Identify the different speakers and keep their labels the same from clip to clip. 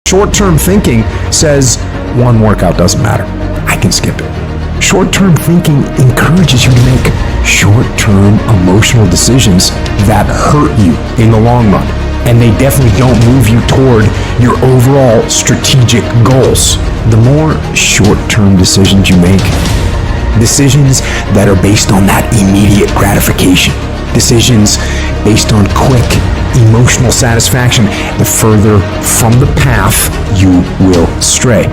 Speaker 1: Short-term thinking says one workout doesn't matter. I can skip it. Short-term thinking encourages you to make short-term emotional decisions that hurt you in the long run. And they definitely don't move you toward your overall strategic goals. The more short-term decisions you make, decisions that are based on that immediate gratification, decisions based on quick emotional satisfaction, the further from the path you will stray.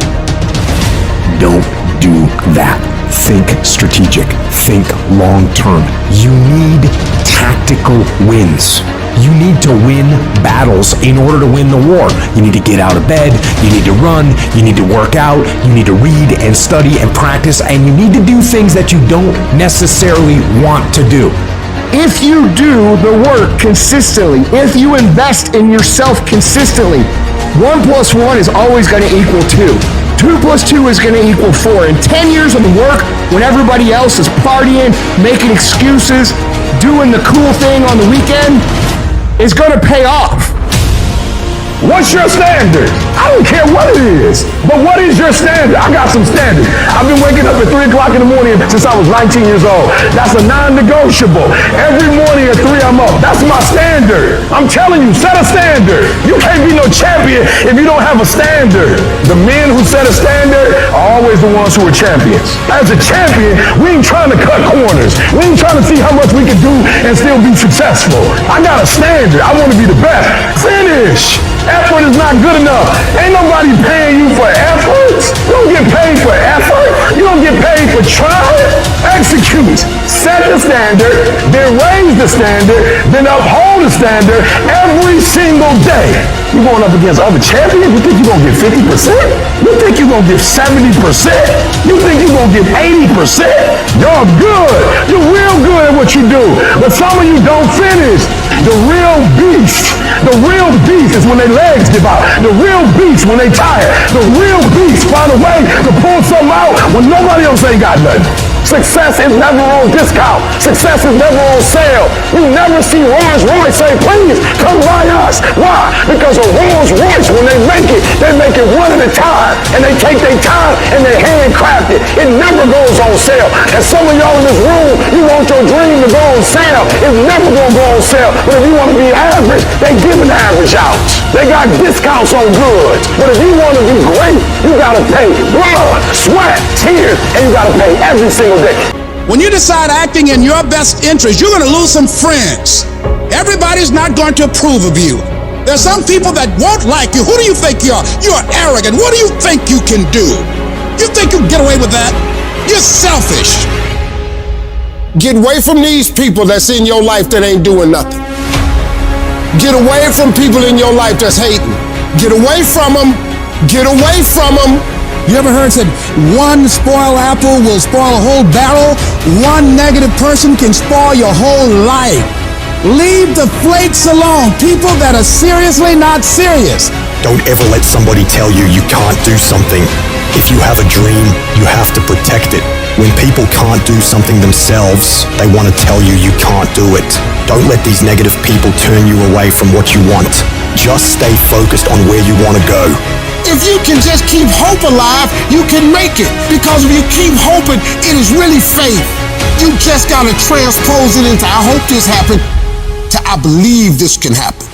Speaker 1: Don't do that. Think strategic. Think long-term. You need tactical wins. You need to win battles in order to win the war. You need to get out of bed, you need to run, you need to work out, you need to read and study and practice, and you need to do things that you don't necessarily want to do.
Speaker 2: If you do the work consistently, if you invest in yourself consistently, 1 + 1 is always going to equal 2. 2 + 2 is going to equal 4. In 10 years of work, when everybody else is partying, making excuses, doing the cool thing on the weekend, it's going to pay off.
Speaker 3: What's your standard? I don't care what it is, but what is your standard? I got some standards. I've been waking up at 3 o'clock in the morning since I was 19 years old. That's a non-negotiable. Every morning at 3 I'm up. That's my standard. I'm telling you, set a standard. You can't be no champion if you don't have a standard. The men who set a standard are always the ones who are champions. As a champion, we ain't trying to cut corners. We ain't trying to see how much we can do and still be successful. I got a standard. I want to be the best. Finish. Effort is not good enough. Ain't nobody paying you for effort. You don't get paid for effort. You don't get paid for trying. Execute. Set the standard, then raise the standard, then uphold the standard every single day. You're going up against other champions? You think you're going to get 50%? You think you're going to get 70%? You think you're going to get 80%? You're good. You're real good at what you do. But some of you don't finish. The real beast is when their legs give out. The real beast when they tired. The real beast find a way to pull something out when nobody else ain't got nothing. Success is never on discount. Success is never on sale. You never see Rolls Royce say, please come buy us. Why? Because a Rolls Royce, when they make it one at a time. And they take their time and they handcraft it. It never goes on sale. And some of y'all in this room, you want your dream to go on sale. It's never going to go on sale. But if you want to be average, they giving the average out. They got discounts on goods. But if you want to be great, you got to pay blood, sweat, tears, and you got to pay every single day.
Speaker 4: When you decide acting in your best interest, you're going to lose some friends. Everybody's not going to approve of you. There's some people that won't like you. Who do you think you are? You're arrogant. What do you think you can do? You think you can get away with that? You're selfish.
Speaker 5: Get away from these people that's in your life that ain't doing nothing. Get away from people in your life that's hating. Get away from them. Get away from them.
Speaker 4: You ever heard said one spoiled apple will spoil a whole barrel? One negative person can spoil your whole life. Leave the flakes alone. People that are seriously not serious.
Speaker 6: Don't ever let somebody tell you you can't do something. If you have a dream, you have to protect it. When people can't do something themselves, they want to tell you you can't do it. Don't let these negative people turn you away from what you want. Just stay focused on where you want to go.
Speaker 5: If you can just keep hope alive, you can make it. Because if you keep hoping, it is really faith. You just got to transpose it into I hope this happened to I believe this can happen.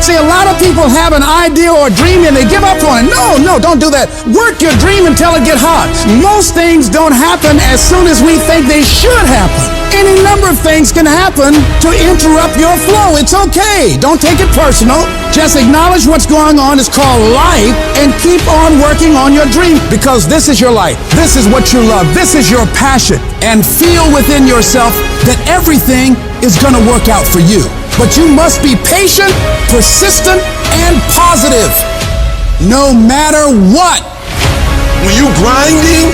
Speaker 4: See, a lot of people have an idea or a dream and they give up on it. No, don't do that. Work your dream until it gets hot. Most things don't happen as soon as we think they should happen. Any number of things can happen to interrupt your flow. It's okay. Don't take it personal. Just acknowledge what's going on. It's called life, and keep on working on your dream, because this is your life. This is what you love. This is your passion. And feel within yourself that everything is going to work out for you. But you must be patient, persistent, and positive, no matter what.
Speaker 5: When you grinding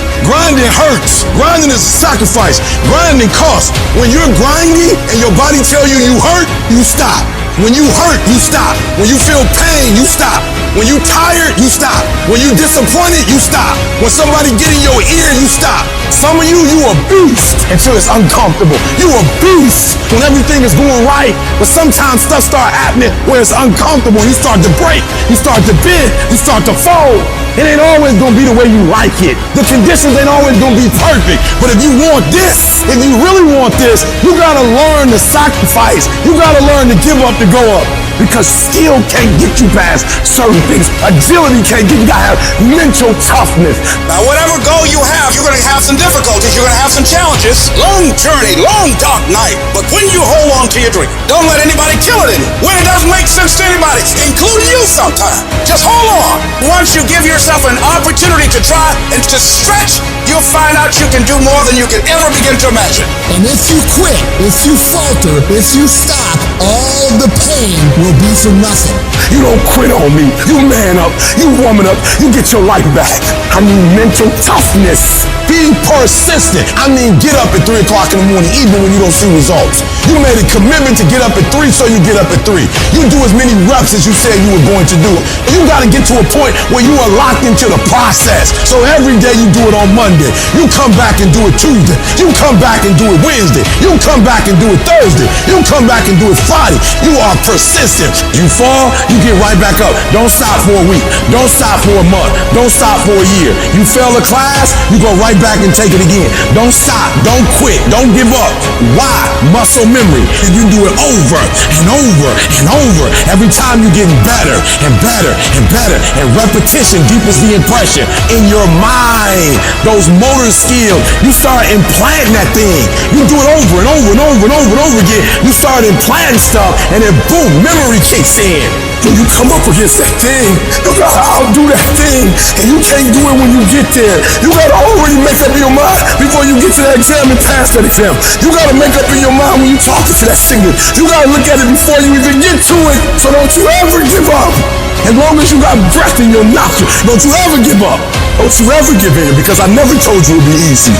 Speaker 5: hurts. Grinding is a sacrifice. Grinding costs. When you're grinding and your body tell you hurt, you stop. When you hurt, you stop. When you feel pain, you stop. When you tired, you stop. When you disappointed, you stop. When somebody get in your ear, you stop. Some of you a beast until it's uncomfortable. You a beast when everything is going right, but sometimes stuff start happening where it's uncomfortable. You start to break, you start to bend, you start to fold. It ain't always gonna be the way you like it. The conditions ain't always gonna be perfect. But if you want this, if you really want this, you gotta learn to sacrifice. You gotta learn to give up to go up. Because skill can't get you past certain things. Agility can't get you. You gotta have mental toughness.
Speaker 7: Now, whatever goal you have, you're gonna have some difficulties. You're gonna have some challenges. Long journey, long dark night. But when you hold on to your dream, don't let anybody kill it in you. When it doesn't make sense to anybody, including you sometimes, just hold on. Once you give yourself an opportunity to try and to stretch, you'll find out you can do more than you can ever begin to imagine.
Speaker 5: And if you quit, if you falter, if you stop, all the pain will be for nothing.
Speaker 3: You don't quit on me. You man up. You woman up. You get your life back. I need mental toughness.
Speaker 5: Be persistent. I mean, get up at 3 o'clock in the morning, even when you don't see results. You made a commitment to get up at 3, so you get up at 3. You do as many reps as you said you were going to do. You got to get to a point where you are locked into the process. So every day you do it on Monday. You come back and do it Tuesday. You come back and do it Wednesday. You come back and do it Thursday. You come back and do it Friday. You are persistent. You fall, you get right back up. Don't stop for a week. Don't stop for a month. Don't stop for a year. You fail a class, you go right back and take it again. Don't stop. Don't quit. Don't give up. Why? Muscle memory. And you do it over and over and over. Every time you're getting better and better and better. And repetition deepens the impression in your mind. Those motor skills, you start implanting that thing. You do it over and over and over and over and over again. You start implanting stuff, and then boom, memory kicks in.
Speaker 3: When you come up against that thing, you gotta outdo that thing. And you can't do it when you get there. You gotta already make up your mind before you get to that exam and pass that exam. You gotta make up in your mind when you talking to that singer. You gotta look at it before you even get to it. So don't you ever give up. As long as you got breath in your nostrils, don't you ever give up. Don't you ever give in, because I never told you it'd be easy.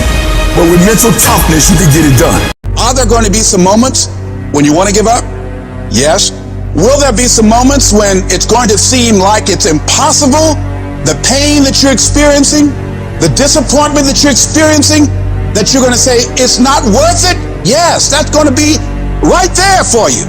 Speaker 3: But with mental toughness, you can get it done.
Speaker 7: Are there going to be some moments when you want to give up? Yes. Will there be some moments when it's going to seem like it's impossible? The pain that you're experiencing, the disappointment that you're experiencing, that you're going to say, it's not worth it? Yes, that's going to be right there for you.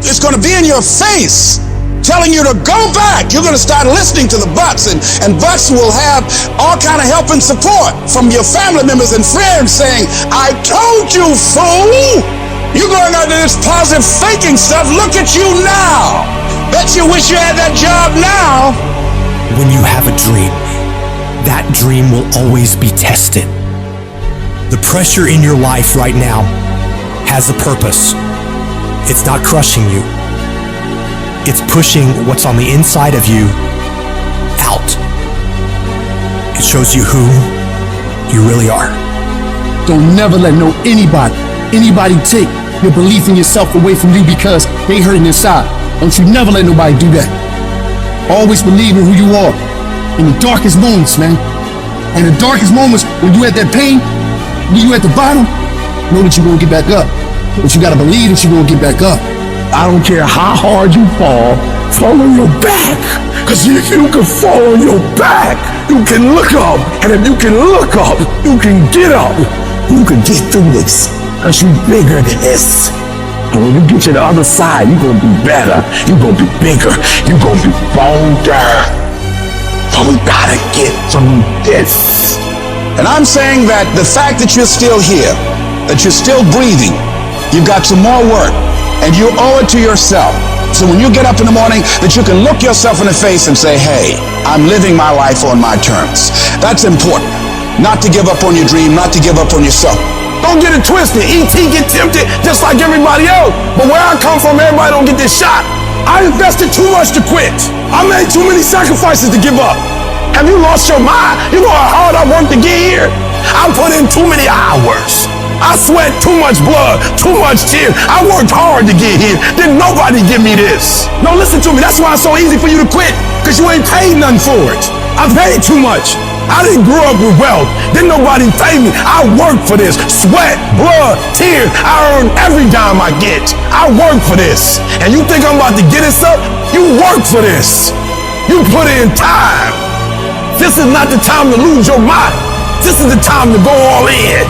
Speaker 7: It's going to be in your face, telling you to go back. You're going to start listening to the buts, and buts will have all kind of help and support from your family members and friends saying, I told you, fool. You're going under this positive thinking stuff. Look at you now. Bet you wish you had that job now.
Speaker 6: When you have a dream, that dream will always be tested. The pressure in your life right now has a purpose. It's not crushing you. It's pushing what's on the inside of you out. It shows you who you really are.
Speaker 2: Don't never let anybody take your belief in yourself away from you because they hurting inside. Don't you never let nobody do that. Always believe in who you are in the darkest moments, man. And the darkest moments, when you at that pain, when you at the bottom, know that you're gonna get back up. But you gotta believe that you're gonna get back up.
Speaker 3: I don't care how hard you fall on your back. Because if you can fall on your back, you can look up. And if you can look up, you can get up. You can get through this. Because you're bigger than this. And when you get to the other side, you're going to be better. You're going to be bigger. You're going to be bolder. But we got to get through this.
Speaker 7: And I'm saying that the fact that you're still here, that you're still breathing, you've got some more work, and you owe it to yourself. So when you get up in the morning, that you can look yourself in the face and say, hey, I'm living my life on my terms. That's important. Not to give up on your dream, not to give up on yourself.
Speaker 3: Don't get it twisted. E.T. get tempted just like everybody else. But where I come from, everybody don't get this shot. I invested too much to quit. I made too many sacrifices to give up. Have you lost your mind? You know how hard I worked to get here? I put in too many hours. I sweat too much blood, too much tears. I worked hard to get here. Didn't nobody give me this. No, listen to me. That's why it's so easy for you to quit, because you ain't paid nothing for it. I paid too much. I didn't grow up with wealth. Didn't nobody pay me. I worked for this. Sweat, blood, tears. I earn every dime I get. I work for this. And you think I'm about to get this up? You work for this. You put in time. This is not the time to lose your mind. This is the time to go all in.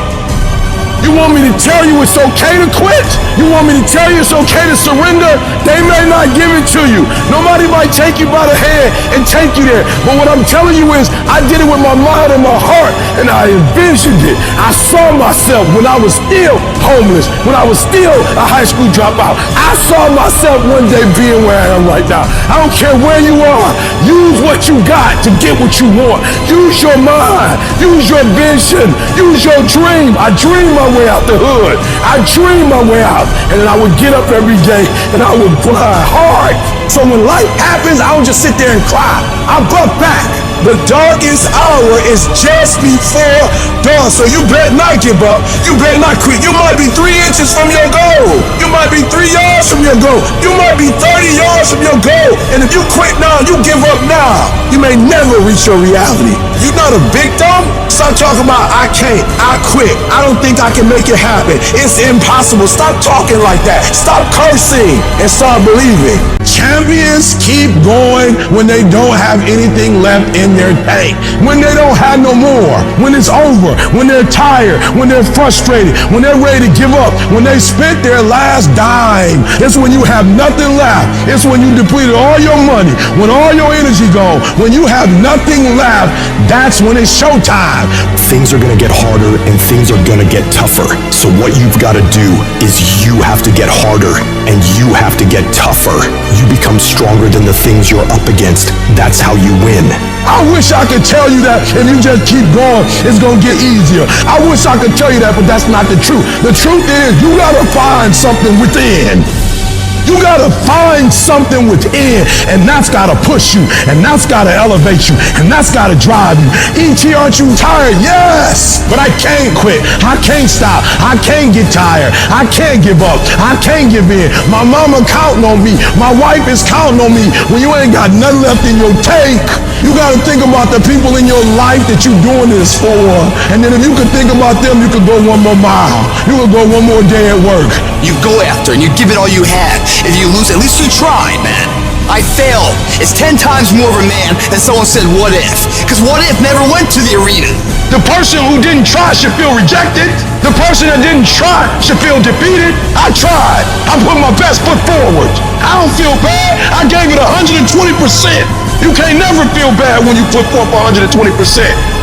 Speaker 3: You want me to tell you it's okay to quit? You want me to tell you it's okay to surrender? They may not give it to you. Nobody might take you by the hand and take you there. But what I'm telling you is I did it with my mind and my heart, and I envisioned it. I saw myself when I was still homeless, when I was still a high school dropout. I saw myself one day being where I am right now. I don't care where you are. Use what you got to get what you want. Use your mind. Use your vision. Use your dream. I dream my way out the hood. I dream my way out, and then I would get up every day and I would grind hard. So when life happens, I don't just sit there and cry. I buck back. The darkest hour is just before dawn. So you better not give up. You better not quit. You might be 3 inches from your goal. You might be 3 yards from your goal. You might be 30 yards from your goal. And if you quit now, you give up now, you may never reach your reality. You're not a victim. Stop talking about I can't, I quit, I don't think I can make it happen, it's impossible. Stop talking like that. Stop cursing and start believing. Champions keep going when they don't have anything left in their tank. When they don't have no more. When it's over. When they're tired. When they're frustrated. When they're ready to give up. When they spent their last dime. It's when you have nothing left. It's when you depleted all your money. When all your energy gone. When you have nothing left. That's when it's showtime.
Speaker 6: Things are gonna get harder and things are gonna get tougher. So what you've gotta do is you have to get harder and you have to get tougher. You become stronger than the things you're up against. That's how you win.
Speaker 3: I wish I could tell you that if you just keep going, it's gonna get easier. I wish I could tell you that, but that's not the truth. The truth is you gotta find something within. You gotta find something within, and that's gotta push you, and that's gotta elevate you, and that's gotta drive you. E.T., aren't you tired? Yes, but I can't quit. I can't stop. I can't get tired. I can't give up. I can't give in. My mama counting on me. My wife is counting on me. When you ain't got nothing left in your tank, you gotta think about the people in your life that you're doing this for. And then if you could think about them, you could go one more mile. You could go one more day at work.
Speaker 8: You go after and you give it all you had. If you lose, at least you tried, man. I failed. It's 10 times more of a man than someone said, what if? Because what if never went to the arena.
Speaker 3: The person who didn't try should feel rejected. The person that didn't try should feel defeated. I tried. I put my best foot forward. I don't feel bad. I gave it 120%. You can't never feel bad when you put forth 120%.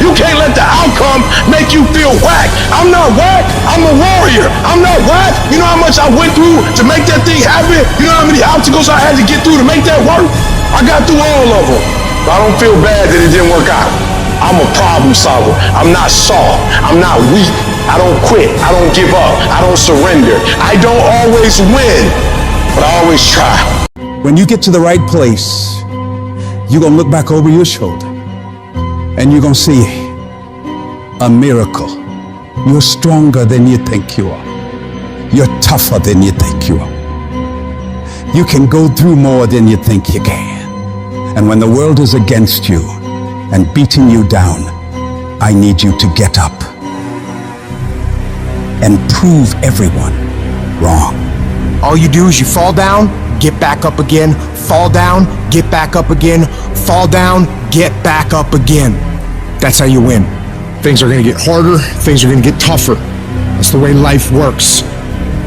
Speaker 3: You can't let the outcome make you feel whack. I'm not whack. I'm a warrior. I'm not whack. You know how much I went through to make that thing happen? You know how many obstacles I had to get through to make that work? I got through all of them. I don't feel bad that it didn't work out. I'm a problem solver. I'm not soft. I'm not weak. I don't quit. I don't give up. I don't surrender. I don't always win, but I always try.
Speaker 4: When you get to the right place, you're going to look back over your shoulder and you're going to see a miracle. You're stronger than you think you are. You're tougher than you think you are. You can go through more than you think you can. And when the world is against you and beating you down, I need you to get up and prove everyone wrong.
Speaker 2: All you do is you fall down, get back up again, fall down, get back up again, fall down, get back up again. That's how you win. Things are gonna get harder, things are gonna get tougher. That's the way life works.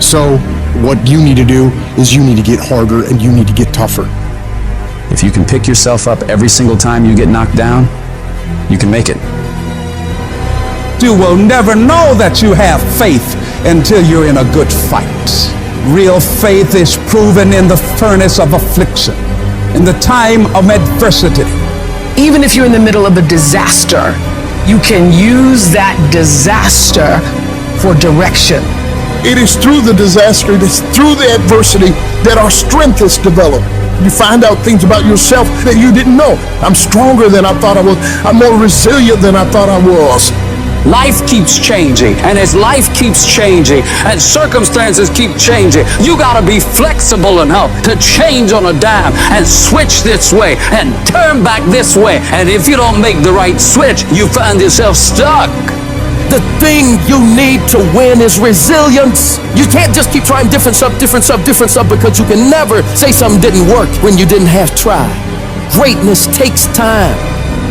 Speaker 2: So what you need to do is you need to get harder and you need to get tougher.
Speaker 9: If you can pick yourself up every single time you get knocked down, you can make it.
Speaker 4: You will never know that you have faith until you're in a good fight. Real faith is proven in the furnace of affliction, in the time of adversity.
Speaker 10: Even if you're in the middle of a disaster, you can use that disaster for direction.
Speaker 5: It is through the disaster, it is through the adversity that our strength is developed. You find out things about yourself that you didn't know. I'm stronger than I thought I was. I'm more resilient than I thought I was.
Speaker 11: Life keeps changing, and as life keeps changing, and circumstances keep changing, you gotta be flexible enough to change on a dime and switch this way and turn back this way. And if you don't make the right switch, you find yourself stuck.
Speaker 12: The thing you need to win is resilience. You can't just keep trying different stuff, because you can never say something didn't work when you didn't have to try. Greatness takes time.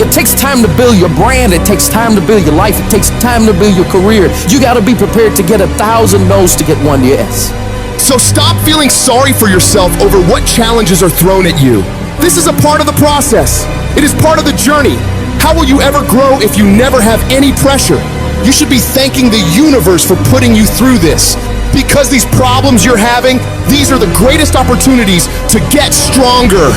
Speaker 12: It takes time to build your brand. It takes time to build your life. It takes time to build your career. You got to be prepared to get 1,000 no's to get 1 yes.
Speaker 2: So stop feeling sorry for yourself over what challenges are thrown at you. This is a part of the process. It is part of the journey. How will you ever grow if you never have any pressure? You should be thanking the universe for putting you through this. Because these problems you're having, these are the greatest opportunities to get stronger.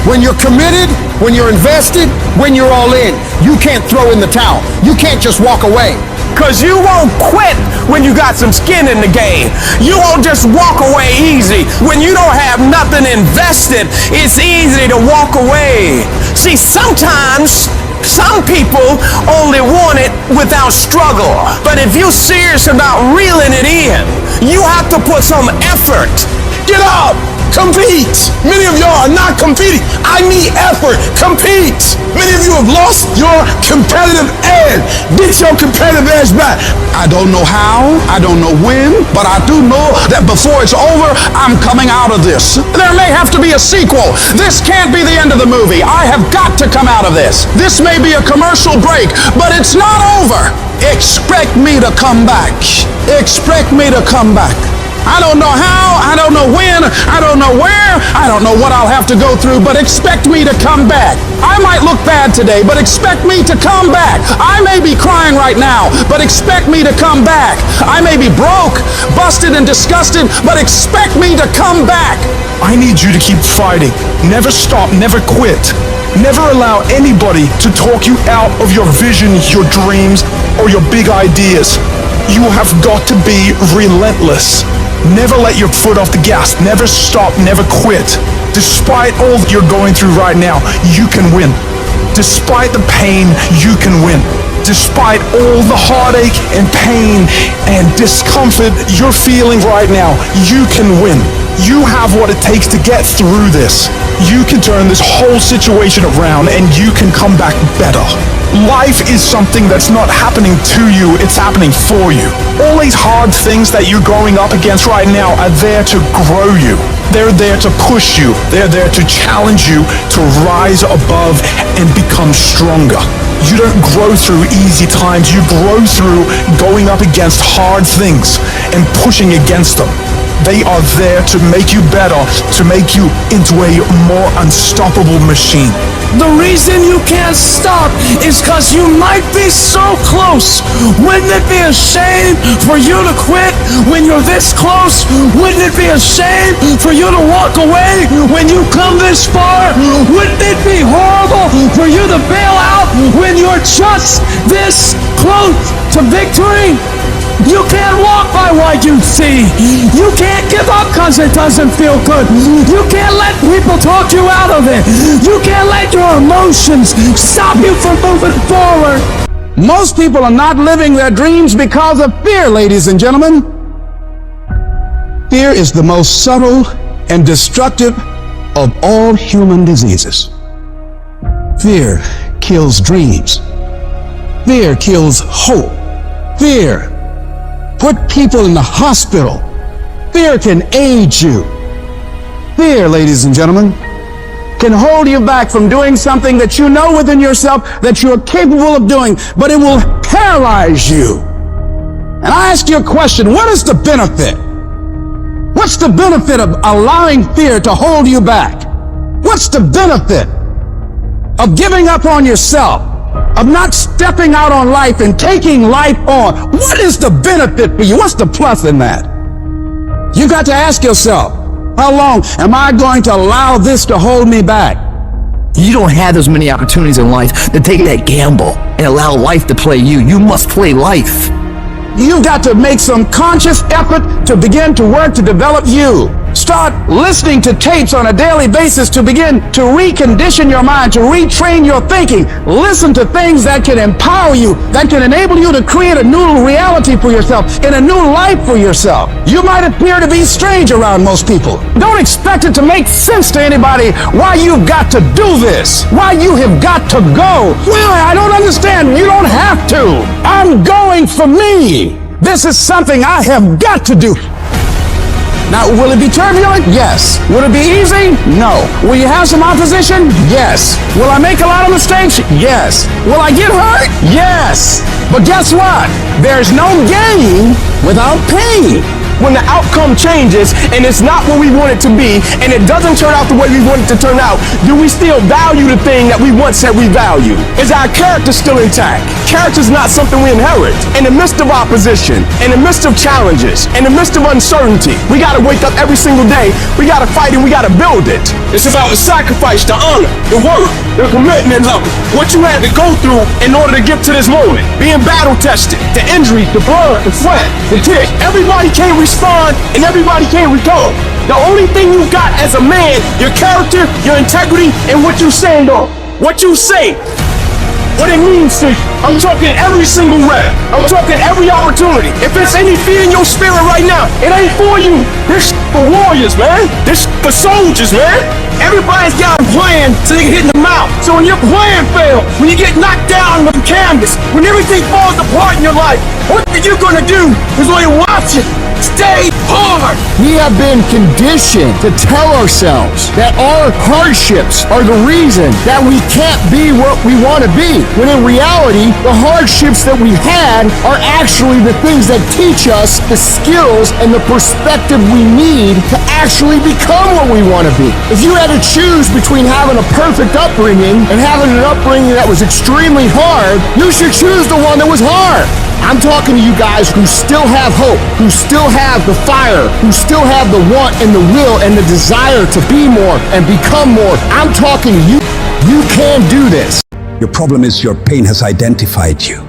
Speaker 2: When you're committed, when you're invested, when you're all in, you can't throw in the towel. You can't just walk away.
Speaker 3: Cause you won't quit when you got some skin in the game. You won't just walk away easy. When you don't have nothing invested, it's easy to walk away. See, sometimes some people only want it without struggle. But if you're serious about reeling it in, you have to put some effort. Get up! Compete! Many of y'all are not competing. I need effort. Compete! Many of you have lost your competitive edge. Get your competitive edge back.
Speaker 7: I don't know how, I don't know when, but I do know that before it's over, I'm coming out of this. There may have to be a sequel. This can't be the end of the movie. I have got to come out of this. This may be a commercial break, but it's not over. Expect me to come back. Expect me to come back. I don't know how, I don't know when, I don't know where, I don't know what I'll have to go through, but expect me to come back. I might look bad today, but expect me to come back. I may be crying right now, but expect me to come back. I may be broke, busted, and disgusted, but expect me to come back.
Speaker 3: I need you to keep fighting. Never stop, never quit. Never allow anybody to talk you out of your vision, your dreams, or your big ideas. You have got to be relentless. Never let your foot off the gas. Never stop, never quit. Despite all that you're going through right now, you can win. Despite the pain, you can win. Despite all the heartache and pain and discomfort you're feeling right now, you can win. You have what it takes to get through this. You can turn this whole situation around and you can come back better. Life is something that's not happening to you, it's happening for you. All these hard things that you're going up against right now are there to grow you. They're there to push you. They're there to challenge you to rise above and become stronger. You don't grow through easy times. You grow through going up against hard things and pushing against them. They are there to make you better, to make you into a more unstoppable machine.
Speaker 4: The reason you can't stop is because you might be so close. Wouldn't it be a shame for you to quit when you're this close? Wouldn't it be a shame for you to walk away when you come this far? Wouldn't it be horrible for you to bail out when you're just this close to victory? You can't walk by what you see. You can't give up because it doesn't feel good. You can't let people talk you out of it. You can't let your emotions stop you from moving forward. Most people are not living their dreams because of fear, ladies and gentlemen. Fear is the most subtle and destructive of all human diseases. Fear kills dreams. Fear kills hope. Fear put people in the hospital. Fear can age you. Fear, ladies and gentlemen, can hold you back from doing something that you know within yourself that you're capable of doing, but it will paralyze you. And I ask you a question, what is the benefit? What's the benefit of allowing fear to hold you back? What's the benefit of giving up on yourself? Of not stepping out on life and taking life on? What is the benefit for you? What's the plus in that? You got to ask yourself, how long am I going to allow this to hold me back?
Speaker 12: You don't have as many opportunities in life to take that gamble and allow life to play you. You must play life.
Speaker 4: You've got to make some conscious effort to begin to work to develop you. Start listening to tapes on a daily basis to begin to recondition your mind, to retrain your thinking. Listen to things that can empower you, that can enable you to create a new reality for yourself and a new life for yourself. You might appear to be strange around most people. Don't expect it to make sense to anybody why you've got to do this, why you have got to go. Why? I don't understand. You don't have to. I'm going for me. This is something I have got to do. Now, will it be turbulent? Yes. Will it be easy? No. Will you have some opposition? Yes. Will I make a lot of mistakes? Yes. Will I get hurt? Yes. But guess what? There's no gain without pain.
Speaker 2: When the outcome changes and it's not what we want it to be and it doesn't turn out the way we want it to turn out, do we still value the thing that we once said we value? Is our character still intact? Character's not something we inherit. In the midst of opposition, in the midst of challenges, in the midst of uncertainty, we gotta wake up every single day, we gotta fight and we gotta build it. It's about the sacrifice, the honor, the work, the commitment of what you had to go through in order to get to this moment. Being battle tested, the injuries, the blood, the sweat, the tears. Everybody can't respond and everybody can't recover. The only thing you got as a man, your character, your integrity, and what you stand on. What you say. What it means to you. I'm talking every single rep. I'm talking every opportunity. If there's any fear in your spirit right now, it ain't for you. This for warriors, man. This for soldiers, man. Everybody's got a plan so they can hit in the mouth. So when your plan fails, when you get knocked down with the canvas, when everything falls apart in your life, what are you gonna do is only watch it. Stay hard.
Speaker 5: We have been conditioned to tell ourselves that our hardships are the reason that we can't be what we want to be. When in reality, the hardships that we had are actually the things that teach us the skills and the perspective we need to actually become what we want to be. If you had to choose between having a perfect upbringing and having an upbringing that was extremely hard, you should choose the one that was hard. I'm talking to you guys who still have hope, who still have the fire, who still have the want and the will and the desire to be more and become more. I'm talking to you. You can do this.
Speaker 13: Your problem is your pain has identified you.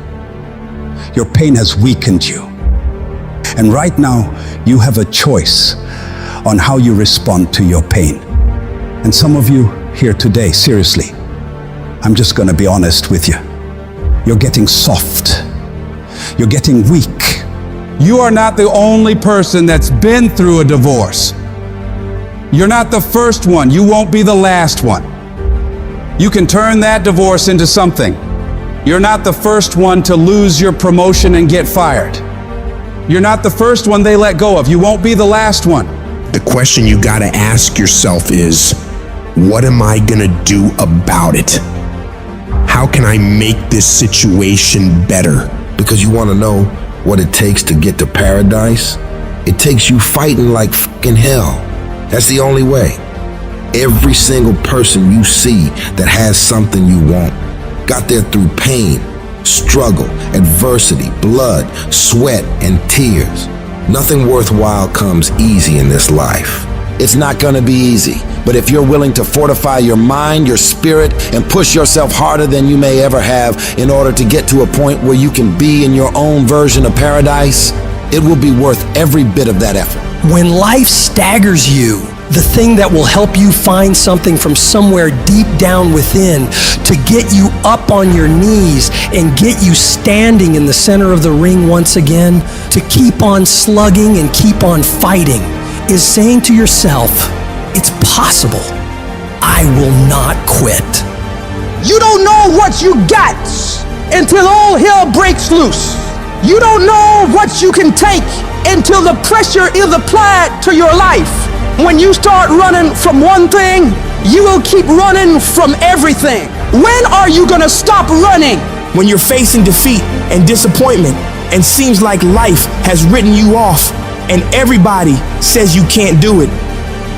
Speaker 13: Your pain has weakened you. And right now, you have a choice on how you respond to your pain. And some of you here today, seriously, I'm just going to be honest with you. You're getting soft. You're getting weak.
Speaker 14: You are not the only person that's been through a divorce. You're not the first one. You won't be the last one. You can turn that divorce into something. You're not the first one to lose your promotion and get fired. You're not the first one they let go of. You won't be the last one.
Speaker 15: The question you gotta ask yourself is, what am I gonna do about it? How can I make this situation better?
Speaker 16: Because you want to know what it takes to get to paradise? It takes you fighting like fucking hell. That's the only way. Every single person you see that has something you want got there through pain, struggle, adversity, blood, sweat, and tears. Nothing worthwhile comes easy in this life. It's not gonna be easy, but if you're willing to fortify your mind, your spirit, and push yourself harder than you may ever have in order to get to a point where you can be in your own version of paradise, it will be worth every bit of that effort.
Speaker 17: When life staggers you, the thing that will help you find something from somewhere deep down within to get you up on your knees and get you standing in the center of the ring once again, to keep on slugging and keep on fighting, is saying to yourself, it's possible. I will not quit.
Speaker 4: You don't know what you got until all hell breaks loose. You don't know what you can take until the pressure is applied to your life. When you start running from one thing, you will keep running from everything. When are you gonna stop running?
Speaker 2: When you're facing defeat and disappointment and seems like life has written you off and everybody says you can't do it,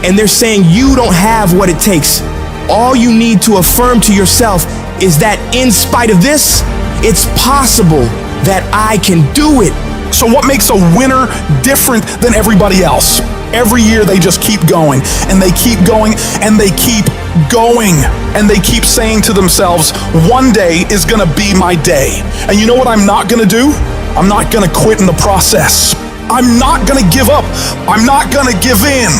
Speaker 2: and they're saying you don't have what it takes, all you need to affirm to yourself is that in spite of this, it's possible that I can do it.
Speaker 3: So what makes a winner different than everybody else? Every year they just keep going, and they keep going, and they keep going, and they keep saying to themselves, one day is gonna be my day. And you know what I'm not gonna do? I'm not gonna quit in the process. I'm not gonna give up. I'm not gonna give in.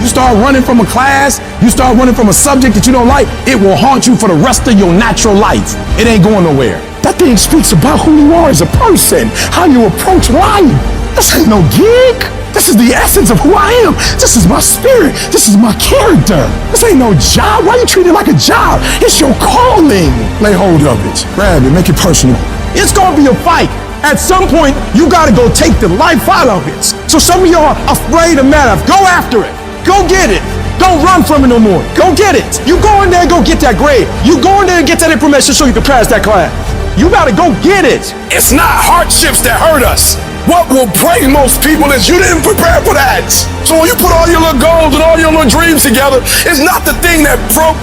Speaker 3: You start running from a class, you start running from a subject that you don't like, it will haunt you for the rest of your natural life. It ain't going nowhere. That thing speaks about who you are as a person, how you approach life. This ain't no gig. This is the essence of who I am. This is my spirit. This is my character. This ain't no job. Why you treat it like a job? It's your calling. Lay hold of it. Grab it. Make it personal. It's gonna be a fight. At some point, you gotta go take the life out of it. So some of y'all are afraid of math. Go after it. Go get it. Don't run from it no more. Go get it. You go in there and go get that grade. You go in there and get that information so you can pass that class. You gotta go get it.
Speaker 18: It's not hardships that hurt us. What will break most people is you didn't prepare for that. So when you put all your little goals and all your little dreams together, it's not the thing that broke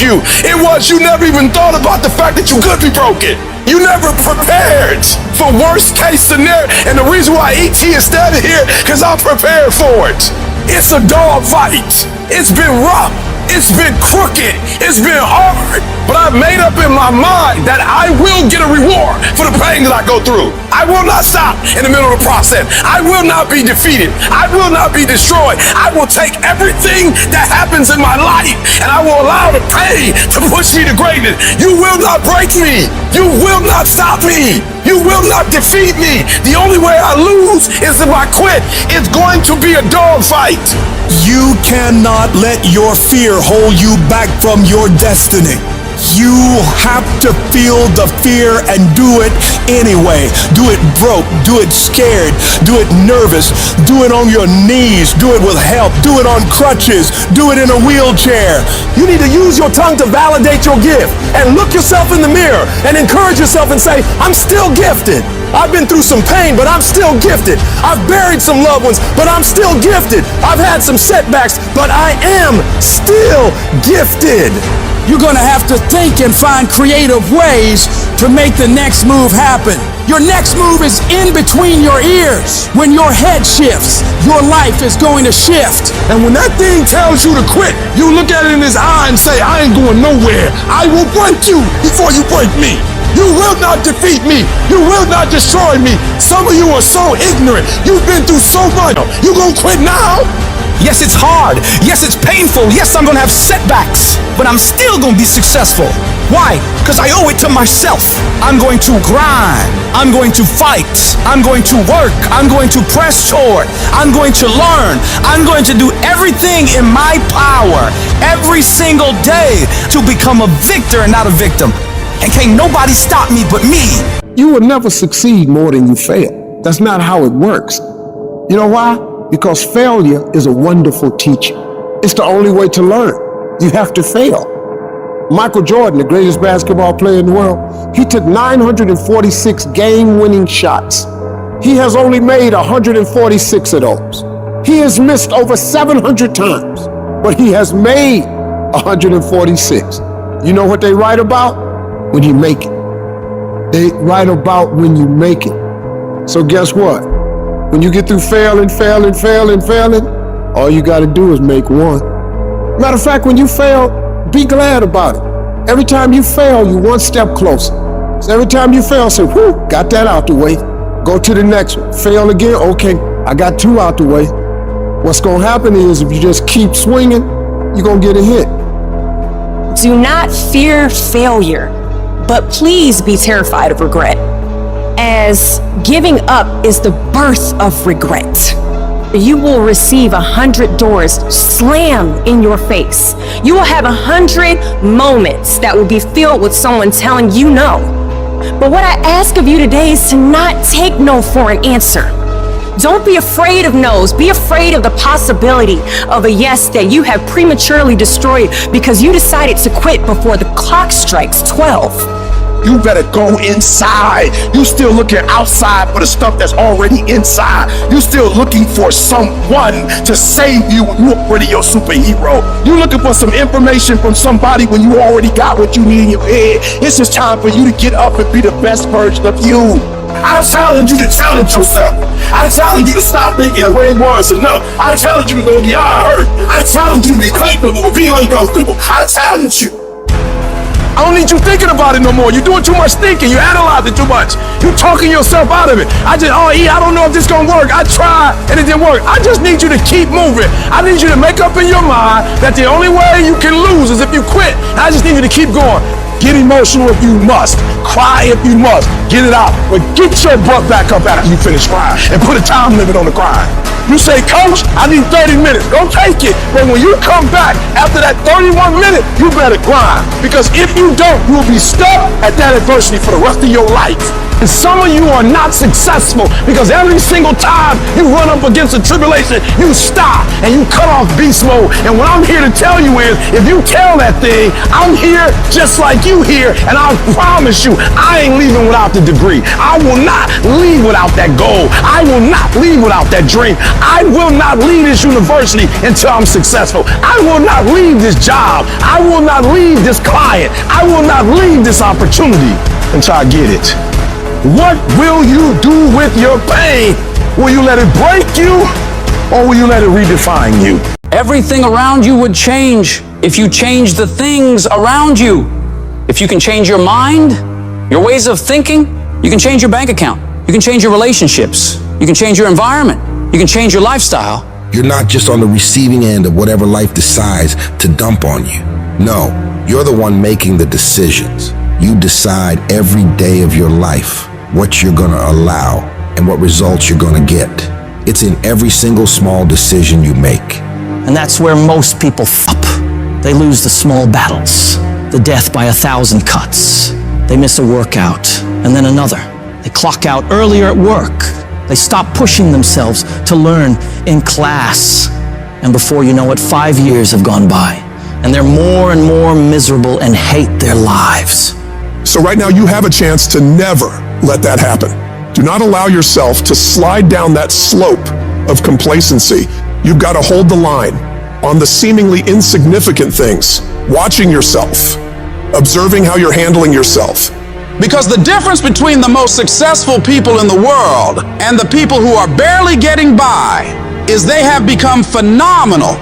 Speaker 18: you. It was you never even thought about the fact that you could be broken. You never prepared for worst case scenario. And the reason why E.T. is standing here, because I'm prepared for it. It's a dog fight. It's been rough. It's been crooked. It's been hard. But I've made up in my mind that I will get a reward for the pain that I go through. I will not stop in the middle of the process. I will not be defeated. I will not be destroyed. I will take everything that happens in my life and I will allow the pain to push me to greatness. You will not break me. You will not stop me. You will not defeat me. The only way I lose is if I quit. It's going to be a dog fight.
Speaker 6: You cannot let your fear hold you back from your destiny. You have to feel the fear and do it anyway. Do it broke, do it scared, do it nervous, do it on your knees, do it with help, do it on crutches, do it in a wheelchair.
Speaker 3: You need to use your tongue to validate your gift and look yourself in the mirror and encourage yourself and say, I'm still gifted. I've been through some pain, but I'm still gifted. I've buried some loved ones, but I'm still gifted. I've had some setbacks, but I am still gifted.
Speaker 4: You're gonna have to think and find creative ways to make the next move happen. Your next move is in between your ears. When your head shifts, your life is going to shift.
Speaker 3: And when that thing tells you to quit, you look at it in his eye and say, I ain't going nowhere. I will break you before you break me. You will not defeat me. You will not destroy me. Some of you are so ignorant. You've been through so much. You gonna quit now?
Speaker 8: Yes, it's hard. Yes, it's painful. Yes, I'm gonna have setbacks, but I'm still gonna be successful. Why? Because I owe it to myself. I'm going to grind. I'm going to fight. I'm going to work. I'm going to press toward. I'm going to learn. I'm going to do everything in my power every single day to become a victor and not a victim. And can't nobody stop me but me.
Speaker 2: You will never succeed more than you fail. That's not how it works. You know why? Because failure is a wonderful teacher. It's the only way to learn. You have to fail. Michael Jordan, the greatest basketball player in the world, he took 946 game-winning shots. He has only made 146 of those. He has missed over 700 times, but he has made 146. You know what they write about? When you make it. They write about when you make it. So guess what? When you get through failing, all you gotta do is make one. Matter of fact, when you fail, be glad about it. Every time you fail, you one step closer. So every time you fail, say, whew, got that out the way. Go to the next one. Fail again, okay, I got two out the way. What's gonna happen is if you just keep swinging, you're gonna get a hit.
Speaker 19: Do not fear failure, but please be terrified of regret, as giving up is the birth of regret. You will receive 100 doors slammed in your face. You will have 100 moments that will be filled with someone telling you no. But what I ask of you today is to not take no for an answer. Don't be afraid of no's. Be afraid of the possibility of a yes that you have prematurely destroyed because you decided to quit before the clock strikes 12.
Speaker 3: You better go inside. You still looking outside for the stuff that's already inside. You still looking for someone to save you when you're already your superhero. You looking for some information from somebody when you already got what you need in your head. It's just time for you to get up and be the best version of you. I challenge you to challenge yourself. I challenge you to stop thinking the way it was enough. I challenge you to go beyond hurt. I challenge you to be capable of being uncomfortable. I challenge you.
Speaker 18: I don't need you thinking about it no more. You're doing too much thinking. You analyze it too much. You're talking yourself out of it. I don't know if this gonna work. I tried and it didn't work. I just need you to keep moving. I need you to make up in your mind that the only way you can lose is if you quit. I just need you to keep going. Get emotional if you must. Cry if you must. Get it out. But get your butt back up after you finish crying and put a time limit on the crying. You say, Coach, I need 30 minutes. Go take it. But when you come back after that 31 minutes, you better grind. Because if you don't, you'll be stuck at that adversity for the rest of your life. And some of you are not successful because every single time you run up against a tribulation, you stop and you cut off beast mode. And what I'm here to tell you is, if you tell that thing, I'm here just like you here, and I promise you, I ain't leaving without the degree. I will not leave without that goal. I will not leave without that dream. I will not leave this university until I'm successful. I will not leave this job. I will not leave this client. I will not leave this opportunity until I get it. What will you do with your pain? Will you let it break you, or will you let it redefine you?
Speaker 11: Everything around you would change if you change the things around you. If you can change your mind, your ways of thinking, you can change your bank account. You can change your relationships. You can change your environment. You can change your lifestyle.
Speaker 16: You're not just on the receiving end of whatever life decides to dump on you. No, you're the one making the decisions. You decide every day of your life what you're gonna allow and what results you're gonna get. It's in every single small decision you make.
Speaker 12: And that's where most people up. They lose the small battles, the death by 1,000 cuts. They miss a workout, and then another. They clock out earlier at work. They stop pushing themselves to learn in class. And before you know it, 5 years have gone by, and they're more and more miserable and hate their lives.
Speaker 18: So right now you have a chance to never let that happen. Do not allow yourself to slide down that slope of complacency. You've got to hold the line on the seemingly insignificant things, watching yourself, observing how you're handling yourself.
Speaker 7: Because the difference between the most successful people in the world and the people who are barely getting by is they have become phenomenal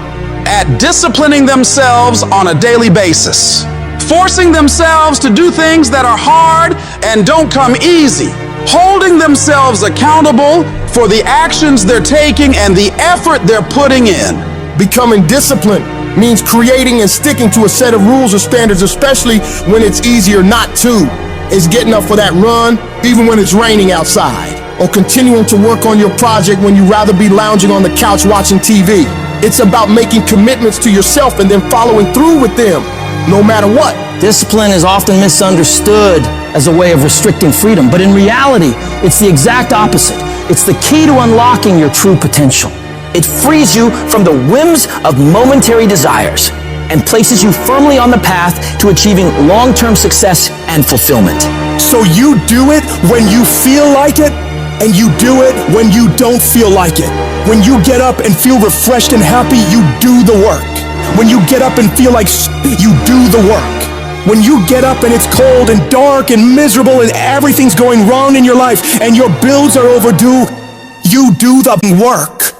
Speaker 7: at disciplining themselves on a daily basis, forcing themselves to do things that are hard and don't come easy, holding themselves accountable for the actions they're taking and the effort they're putting in.
Speaker 18: Becoming disciplined means creating and sticking to a set of rules or standards, especially when it's easier not to. It's getting up for that run, even when it's raining outside, or continuing to work on your project when you'd rather be lounging on the couch watching TV. It's about making commitments to yourself and then following through with them, no matter what.
Speaker 12: Discipline is often misunderstood as a way of restricting freedom, but in reality, it's the exact opposite. It's the key to unlocking your true potential. It frees you from the whims of momentary desires and places you firmly on the path to achieving long-term success and fulfillment.
Speaker 18: So you do it when you feel like it, and you do it when you don't feel like it. When you get up and feel refreshed and happy, you do the work. When you get up and feel like you do the work. When you get up and it's cold and dark and miserable and everything's going wrong in your life and your bills are overdue, you do the work.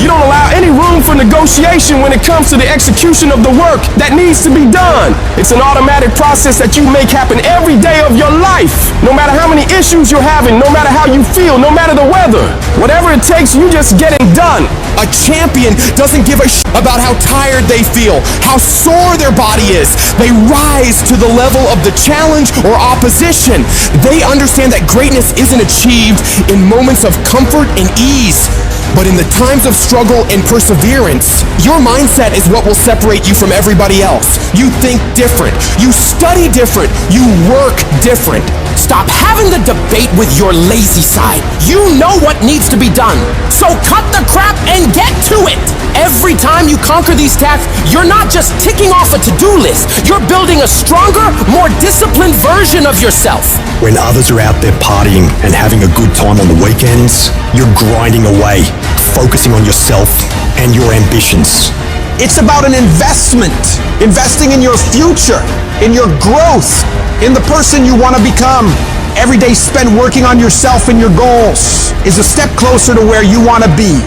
Speaker 18: You don't allow any room for negotiation when it comes to the execution of the work that needs to be done. It's an automatic process that you make happen every day of your life. No matter how many issues you're having, no matter how you feel, no matter the weather. Whatever it takes, you just get it done.
Speaker 20: A champion doesn't give a about how tired they feel, how sore their body is. They rise to the level of the challenge or opposition. They understand that greatness isn't achieved in moments of comfort and ease, but in the times of struggle and perseverance. Your mindset is what will separate you from everybody else. You think different. You study different. You work different. Stop having the debate with your lazy side. You know what needs to be done. So cut the crap and get to it. Every time you conquer these tasks, you're not just ticking off a to-do list. You're building a stronger, more disciplined version of yourself.
Speaker 6: When others are out there partying and having a good time on the weekends, you're grinding away, focusing on yourself and your ambitions.
Speaker 8: It's about an investment, investing in your future, in your growth, in the person you want to become. Every day spent working on yourself and your goals is a step closer to where you want to be.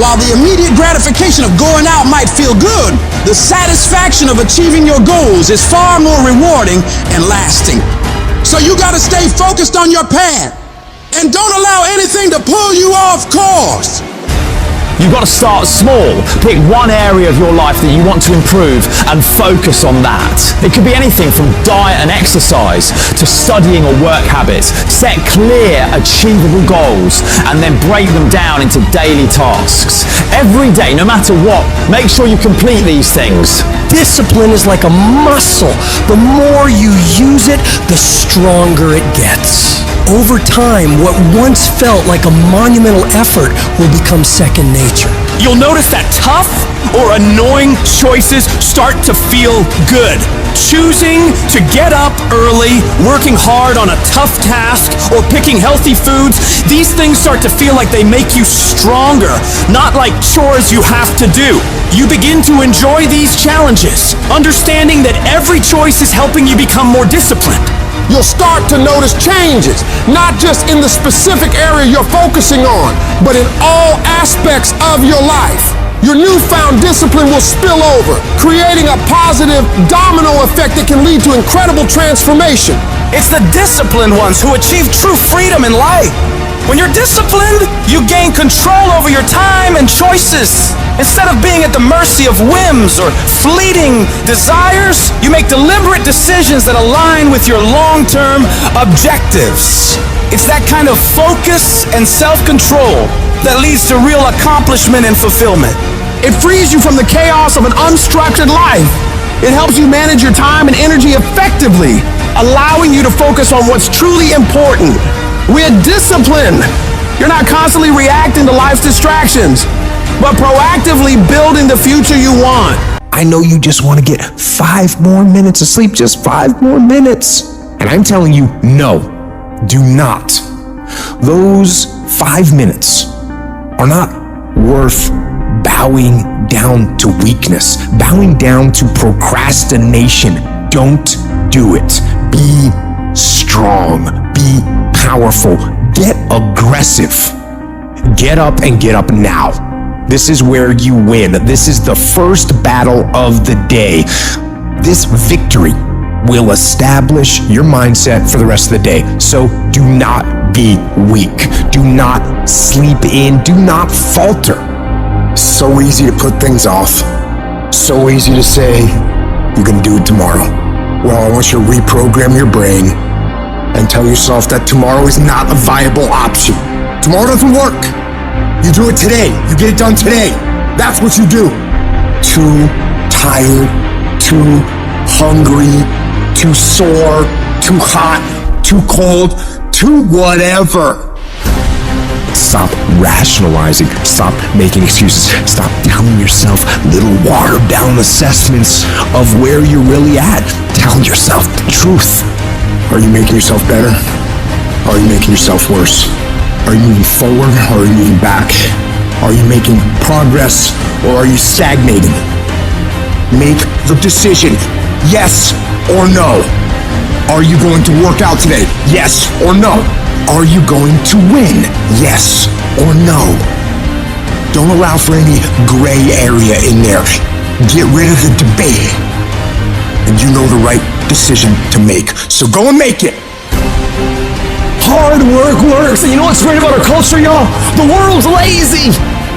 Speaker 8: While the immediate gratification of going out might feel good, the satisfaction of achieving your goals is far more rewarding and lasting. So you gotta stay focused on your path and don't allow anything to pull you off course.
Speaker 21: You've got to start small. Pick one area of your life that you want to improve and focus on that. It could be anything from diet and exercise to studying or work habits. Set clear, achievable goals and then break them down into daily tasks. Every day, no matter what, make sure you complete these things.
Speaker 17: Discipline is like a muscle. The more you use it, the stronger it gets. Over time, what once felt like a monumental effort will become second nature.
Speaker 20: You'll notice that tough or annoying choices start to feel good. Choosing to get up early, working hard on a tough task, or picking healthy foods, these things start to feel like they make you stronger, not like chores you have to do. You begin to enjoy these challenges, understanding that every choice is helping you become more disciplined.
Speaker 5: You'll start to notice changes, not just in the specific area you're focusing on, but in all aspects of your life. Your newfound discipline will spill over, creating a positive domino effect that can lead to incredible transformation.
Speaker 8: It's the disciplined ones who achieve true freedom in life. When you're disciplined, you gain control over your time and choices. Instead of being at the mercy of whims or fleeting desires, you make deliberate decisions that align with your long-term objectives. It's that kind of focus and self-control that leads to real accomplishment and fulfillment.
Speaker 20: It frees you from the chaos of an unstructured life. It helps you manage your time and energy effectively, allowing you to focus on what's truly important. We're disciplined. You're not constantly reacting to life's distractions, but proactively building the future you want.
Speaker 1: I know you just want to get 5 more minutes of sleep, just 5 more minutes. And I'm telling you, no, do not. Those 5 minutes are not worth bowing down to weakness, bowing down to procrastination. Don't do it. Be strong. Be powerful. Get aggressive. Get up and get up now. This is where you win. This is the first battle of the day. This victory will establish your mindset for the rest of the day. So do not be weak. Do not sleep in. Do not falter.
Speaker 2: So easy to put things off. So easy to say, you're gonna do it tomorrow. Well, I want you to reprogram your brain and tell yourself that tomorrow is not a viable option. Tomorrow doesn't work. You do it today. You get it done today. That's what you do. Too tired, too hungry, too sore, too hot, too cold, too whatever.
Speaker 1: Stop rationalizing. Stop making excuses. Stop telling yourself little watered down assessments of where you're really at. Tell yourself the truth.
Speaker 2: Are you making yourself better? Are you making yourself worse? Are you moving forward or are you moving back? Are you making progress or are you stagnating? Make the decision, yes or no. Are you going to work out today? Yes or no. Are you going to win? Yes or no. Don't allow for any gray area in there. Get rid of the debate. And you know the right decision to make. So go and make it.
Speaker 20: Hard work works. And you know what's great about our culture, y'all? The world's lazy.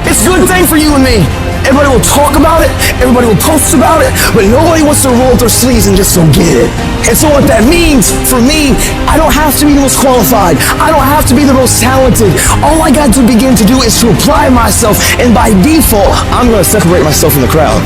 Speaker 20: It's a good thing for you and me. Everybody will talk about it. Everybody will post about it. But nobody wants to roll up their sleeves and just go get it. And so what that means for me, I don't have to be the most qualified. I don't have to be the most talented. All I got to begin to do is to apply myself. And by default, I'm going to separate myself from the crowd.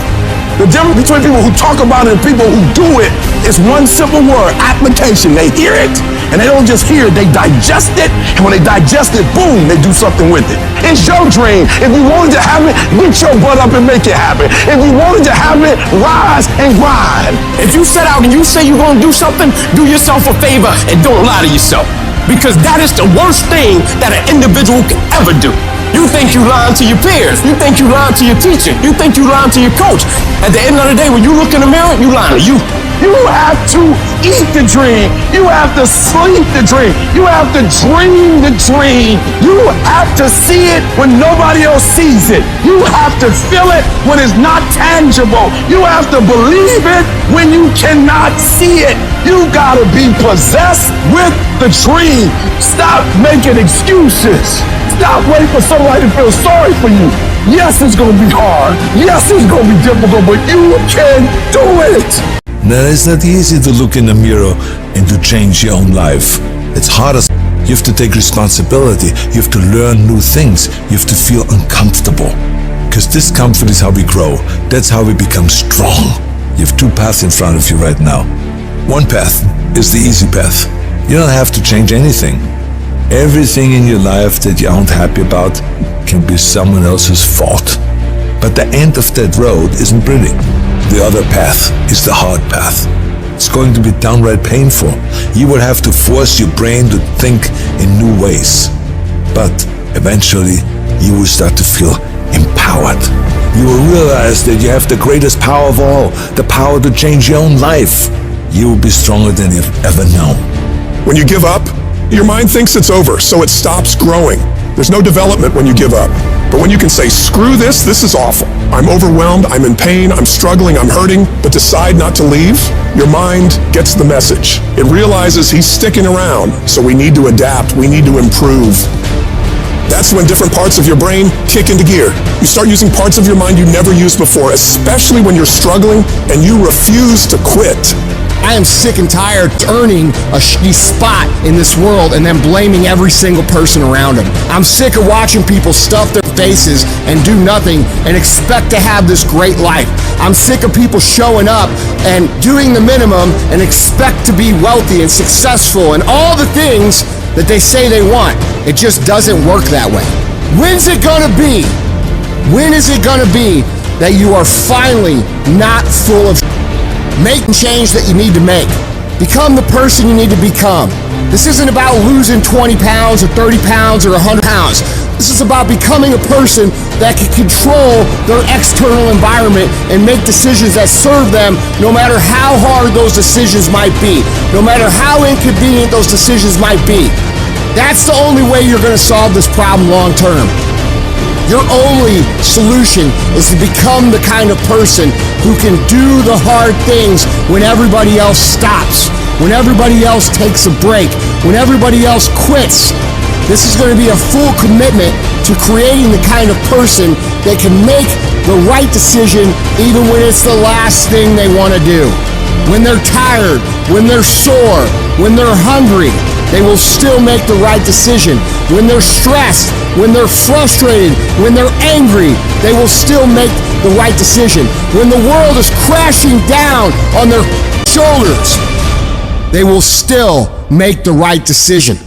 Speaker 18: The difference between people who talk about it and people who do it is one simple word: application. They hear it, and they don't just hear it, they digest it, and when they digest it, boom, they do something with it. It's your dream. If you wanted to have it, get your butt up and make it happen. If you wanted to have it, rise and grind.
Speaker 20: If you set out and you say you're going to do something, do yourself a favor and don't lie to yourself. Because that is the worst thing that an individual can ever do. You think you lying to your peers. You think you lying to your teacher. You think you lying to your coach. At the end of the day, when you look in the mirror, you lying to you.
Speaker 18: You have to eat the dream. You have to sleep the dream. You have to dream the dream. You have to see it when nobody else sees it. You have to feel it when it's not tangible. You have to believe it when you cannot see it. You gotta be possessed with the dream. Stop making excuses. Stop waiting for somebody to feel sorry for you. Yes, it's gonna be hard. Yes, it's gonna be difficult, but you can do it.
Speaker 9: Now, it's not easy to look in the mirror and to change your own life. It's hard as you have to take responsibility. You have to learn new things. You have to feel uncomfortable. Because discomfort is how we grow. That's how we become strong. You have two paths in front of you right now. One path is the easy path. You don't have to change anything. Everything in your life that you aren't happy about can be someone else's fault. But the end of that road isn't pretty. The other path is the hard path. It's going to be downright painful. You will have to force your brain to think in new ways. But eventually, you will start to feel empowered. You will realize that you have the greatest power of all, the power to change your own life. You will be stronger than you've ever known.
Speaker 18: When you give up, your mind thinks it's over, so it stops growing. There's no development when you give up. But when you can say, screw this is awful. I'm overwhelmed, I'm in pain, I'm struggling, I'm hurting, but decide not to leave, your mind gets the message. It realizes he's sticking around, so we need to adapt, we need to improve. That's when different parts of your brain kick into gear. You start using parts of your mind you never used before, especially when you're struggling and you refuse to quit.
Speaker 2: I am sick and tired earning a shitty spot in this world and then blaming every single person around them. I'm sick of watching people stuff their faces and do nothing and expect to have this great life. I'm sick of people showing up and doing the minimum and expect to be wealthy and successful and all the things that they say they want. It just doesn't work that way. When's it gonna be? When is it gonna be that you are finally not full of make the change that you need to make? Become the person you need to become. This isn't about losing 20 pounds or 30 pounds or 100 pounds. This is about becoming a person that can control their external environment and make decisions that serve them no matter how hard those decisions might be, no matter how inconvenient those decisions might be. That's the only way you're going to solve this problem long term. Your only solution is to become the kind of person who can do the hard things when everybody else stops, when everybody else takes a break, when everybody else quits. This is going to be a full commitment to creating the kind of person that can make the right decision even when it's the last thing they want to do. When they're tired, when they're sore, when they're hungry, they will still make the right decision. When they're stressed, when they're frustrated, when they're angry, they will still make the right decision. When the world is crashing down on their shoulders, they will still make the right decision.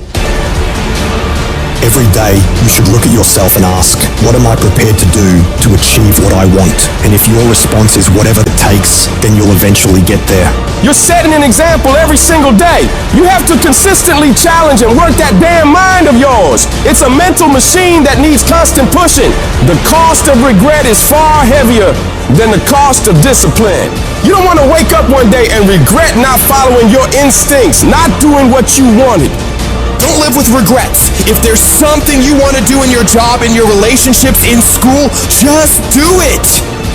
Speaker 6: Every day, you should look at yourself and ask, what am I prepared to do to achieve what I want? And if your response is whatever it takes, then you'll eventually get there.
Speaker 20: You're setting an example every single day. You have to consistently challenge and work that damn mind of yours. It's a mental machine that needs constant pushing. The cost of regret is far heavier than the cost of discipline. You don't want to wake up one day and regret not following your instincts, not doing what you wanted.
Speaker 22: Don't live with regrets. If there's something you want to do in your job, in your relationships, in school, just do it.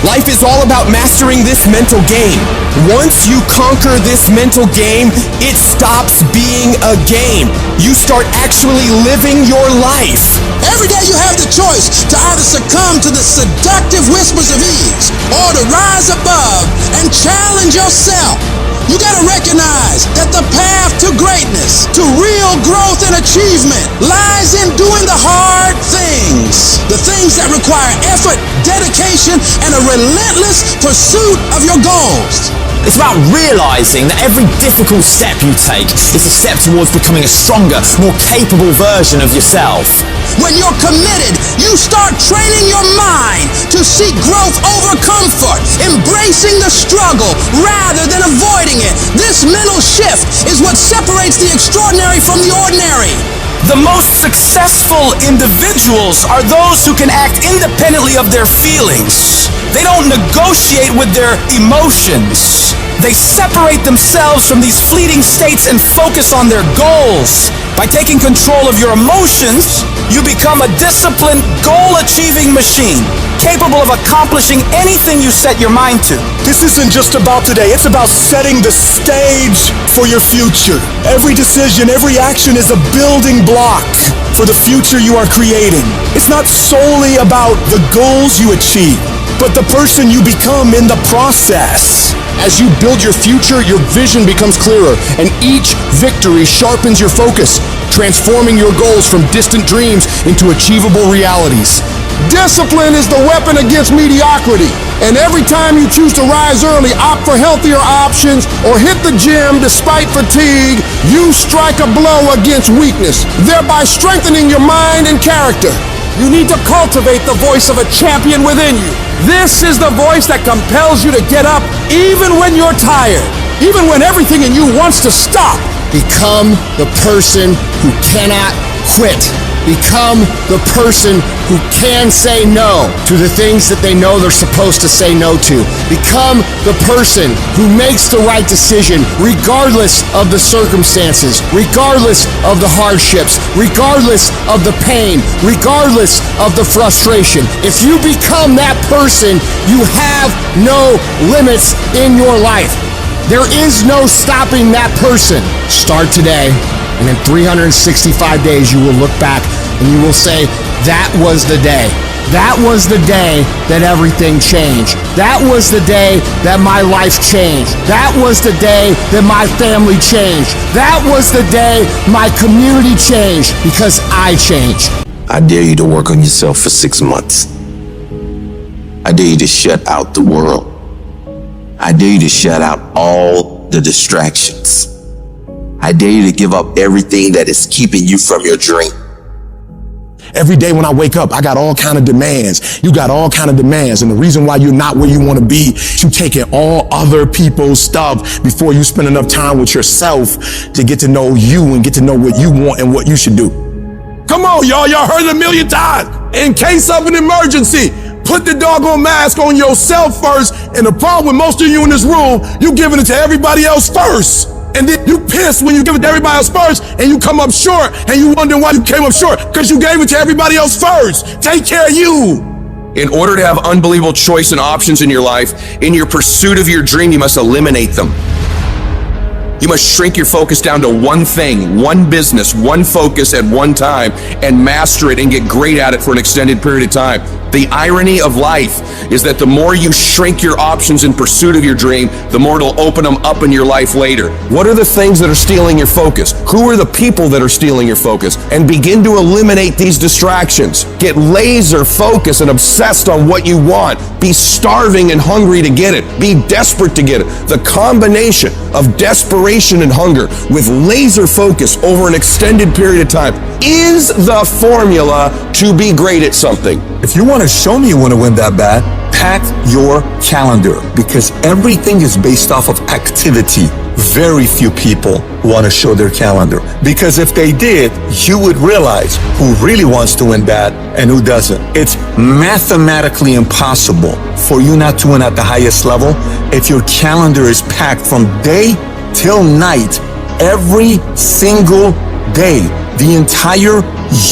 Speaker 22: Life is all about mastering this mental game. Once you conquer this mental game, it stops being a game. You start actually living your life.
Speaker 7: Every day you have the choice to either succumb to the seductive whispers of ease or to rise above and challenge yourself. You gotta recognize that the path to greatness, to real growth and achievement, lies in doing the hard things. The things that require effort, dedication, and a relentless pursuit of your goals.
Speaker 21: It's about realizing that every difficult step you take is a step towards becoming a stronger, more capable version of yourself.
Speaker 7: When you're committed, you start training your mind to seek growth over comfort, embracing the struggle rather than avoiding it. This mental shift is what separates the extraordinary from the ordinary.
Speaker 8: The most successful individuals are those who can act independently of their feelings. They don't negotiate with their emotions. They separate themselves from these fleeting states and focus on their goals. By taking control of your emotions, you become a disciplined, goal-achieving machine, capable of accomplishing anything you set your mind to.
Speaker 6: This isn't just about today, it's about setting the stage for your future. Every decision, every action is a building block for the future you are creating. It's not solely about the goals you achieve, but the person you become in the process.
Speaker 2: As you build your future, your vision becomes clearer, and each victory sharpens your focus, transforming your goals from distant dreams into achievable realities. Discipline is the weapon against mediocrity, and every time you choose to rise early, opt for healthier options, or hit the gym despite fatigue, you strike a blow against weakness, thereby strengthening your mind and character.
Speaker 4: You need to cultivate the voice of a champion within you. This is the voice that compels you to get up even when you're tired, even when everything in you wants to stop.
Speaker 2: Become the person who cannot quit. Become the person who can say no to the things that they know they're supposed to say no to. Become the person who makes the right decision regardless of the circumstances, regardless of the hardships, regardless of the pain, regardless of the frustration. If you become that person, you have no limits in your life. There is no stopping that person. Start today. And in 365 days, you will look back and you will say, that was the day. That was the day that everything changed. That was the day that my life changed. That was the day that my family changed. That was the day my community changed because I changed.
Speaker 10: I dare you to work on yourself for 6 months. I dare you to shut out the world. I dare you to shut out all the distractions. I dare you to give up everything that is keeping you from your dream.
Speaker 3: Every day when I wake up, I got all kind of demands. You got all kind of demands. And the reason why you're not where you want to be, you taking all other people's stuff before you spend enough time with yourself to get to know you and get to know what you want and what you should do. Come on, y'all. Y'all heard it a million times. In case of an emergency, put the doggone mask on yourself first. And the problem with most of you in this room, you giving it to everybody else first. And then you pissed when you give it to everybody else first and you come up short and you wonder why you came up short because you gave it to everybody else first. Take care of you.
Speaker 13: In order to have unbelievable choice and options in your life, in your pursuit of your dream, you must eliminate them. You must shrink your focus down to one thing, one business, one focus at one time, and master it and get great at it for an extended period of time. The irony of life is that the more you shrink your options in pursuit of your dream, the more it'll open them up in your life later. What are the things that are stealing your focus? Who are the people that are stealing your focus? And begin to eliminate these distractions. Get laser focused and obsessed on what you want. Be starving and hungry to get it. Be desperate to get it. The combination of desperation and hunger with laser focus over an extended period of time is the formula to be great at something.
Speaker 9: If you want to show me you want to win that bad, pack your calendar, because everything is based off of activity. Very few people want to show their calendar, because if they did, you would realize who really wants to win bad and who doesn't. It's mathematically impossible for you not to win at the highest level if your calendar is packed from day till night, every single day, the entire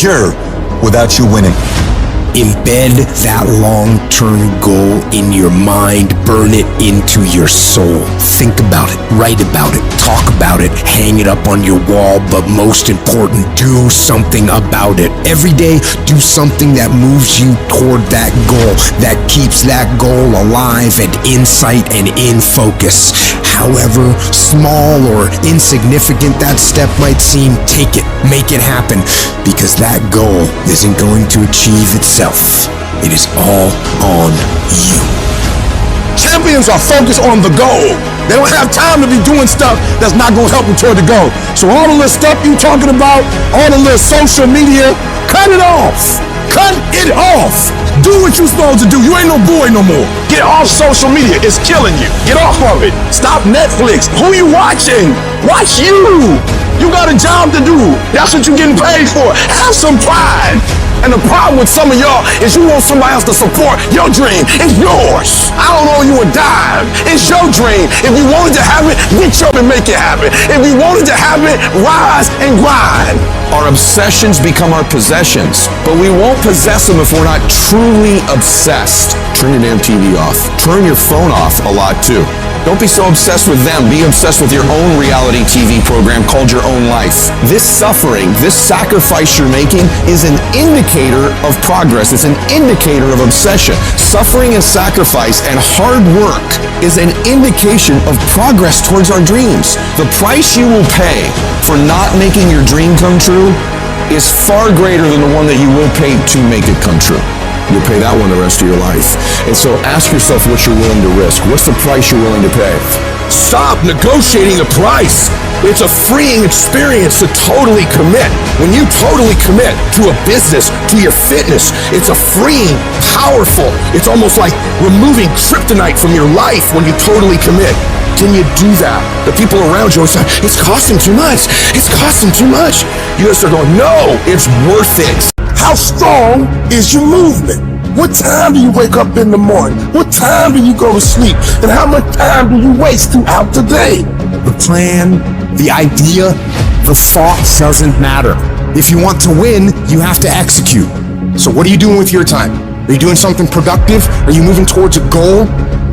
Speaker 9: year, without you winning.
Speaker 15: Embed that long-term goal in your mind. Burn it into your soul. Think about it, write about it, talk about it, hang it up on your wall, but most important, do something about it. Every day, do something that moves you toward that goal, that keeps that goal alive and in sight and in focus. However small or insignificant that step might seem, take it, make it happen, because that goal isn't going to achieve itself. It is all on you.
Speaker 3: Champions are focused on the goal. They don't have time to be doing stuff that's not going to help them toward the goal. So all the little stuff you talking about, all the little social media, cut it off. Cut it off. Do what you're supposed to do. You ain't no boy no more.
Speaker 18: Get off social media. It's killing you. Get off of it. Stop Netflix. Who you watching? Watch you. You got a job to do. That's what you're getting paid for. Have some pride. And the problem with some of y'all is you want somebody else to support your dream. It's yours. I don't owe you a dime. It's your dream. If you wanted to have it, get up and make it happen. If you wanted to have it, rise and grind.
Speaker 13: Our obsessions become our possessions, but we won't possess them if we're not truly obsessed. Turn your damn TV off. Turn your phone off a lot too. Don't be so obsessed with them. Be obsessed with your own reality TV program called your own life. This suffering, this sacrifice you're making is an indicator of progress. It's an indicator of obsession. Suffering and sacrifice and hard work is an indication of progress towards our dreams. The price you will pay for not making your dream come true is far greater than the one that you will pay to make it come true. You'll pay that one the rest of your life. And so ask yourself what you're willing to risk. What's the price you're willing to pay?
Speaker 18: Stop negotiating the price. It's a freeing experience to totally commit. When you totally commit to a business, to your fitness, it's a freeing, powerful, it's almost like removing kryptonite from your life when you totally commit. Can you do that? The people around you are saying, it's costing too much. It's costing too much. You guys are going, no, it's worth it. How strong is your movement? What time do you wake up in the morning? What time do you go to sleep? And how much time do you waste throughout the day?
Speaker 1: The plan, the idea, the thought doesn't matter. If you want to win, you have to execute. So what are you doing with your time? Are you doing something productive? Are you moving towards a goal?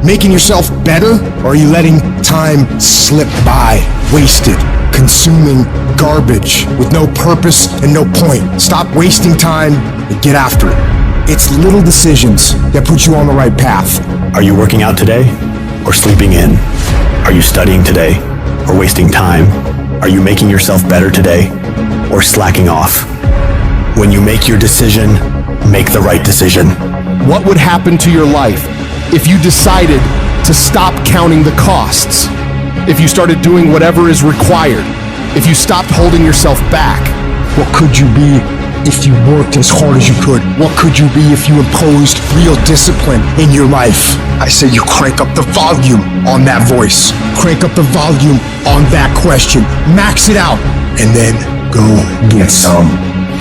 Speaker 1: Making yourself better? Or are you letting time slip by, wasted, consuming garbage with no purpose and no point? Stop wasting time and get after it. It's little decisions that put you on the right path.
Speaker 6: Are you working out today or sleeping in? Are you studying today or wasting time? Are you making yourself better today or slacking off? When you make your decision, make the right decision.
Speaker 2: What would happen to your life if you decided to stop counting the costs? If you started doing whatever is required? If you stopped holding yourself back?
Speaker 1: What could you be if you worked as hard as you could? What could you be if you imposed real discipline in your life? I say you crank up the volume on that voice. Crank up the volume on that question. Max it out. And then go get some.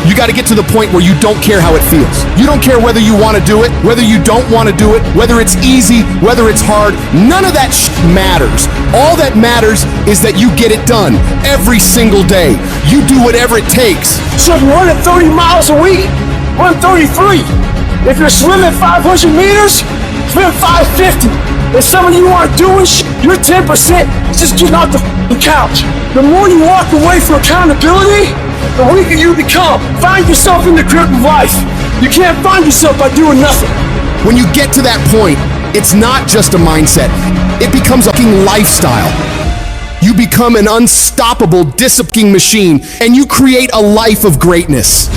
Speaker 2: You got to get to the point where you don't care how it feels. You don't care whether you want to do it, whether you don't want to do it, whether it's easy, whether it's hard. None of that matters. All that matters is that you get it done every single day. You do whatever it takes.
Speaker 14: So if you're running 30 miles a week, run 33. If you're swimming 500 meters, swim 550. If some of you aren't doing you're 10% just getting off the couch. The more you walk away from accountability, the weaker you become. Find yourself in the grip of life. You can't find yourself by doing nothing.
Speaker 2: When you get to that point, it's not just a mindset. It becomes a fucking lifestyle. You become an unstoppable disciplining machine, and you create a life of greatness.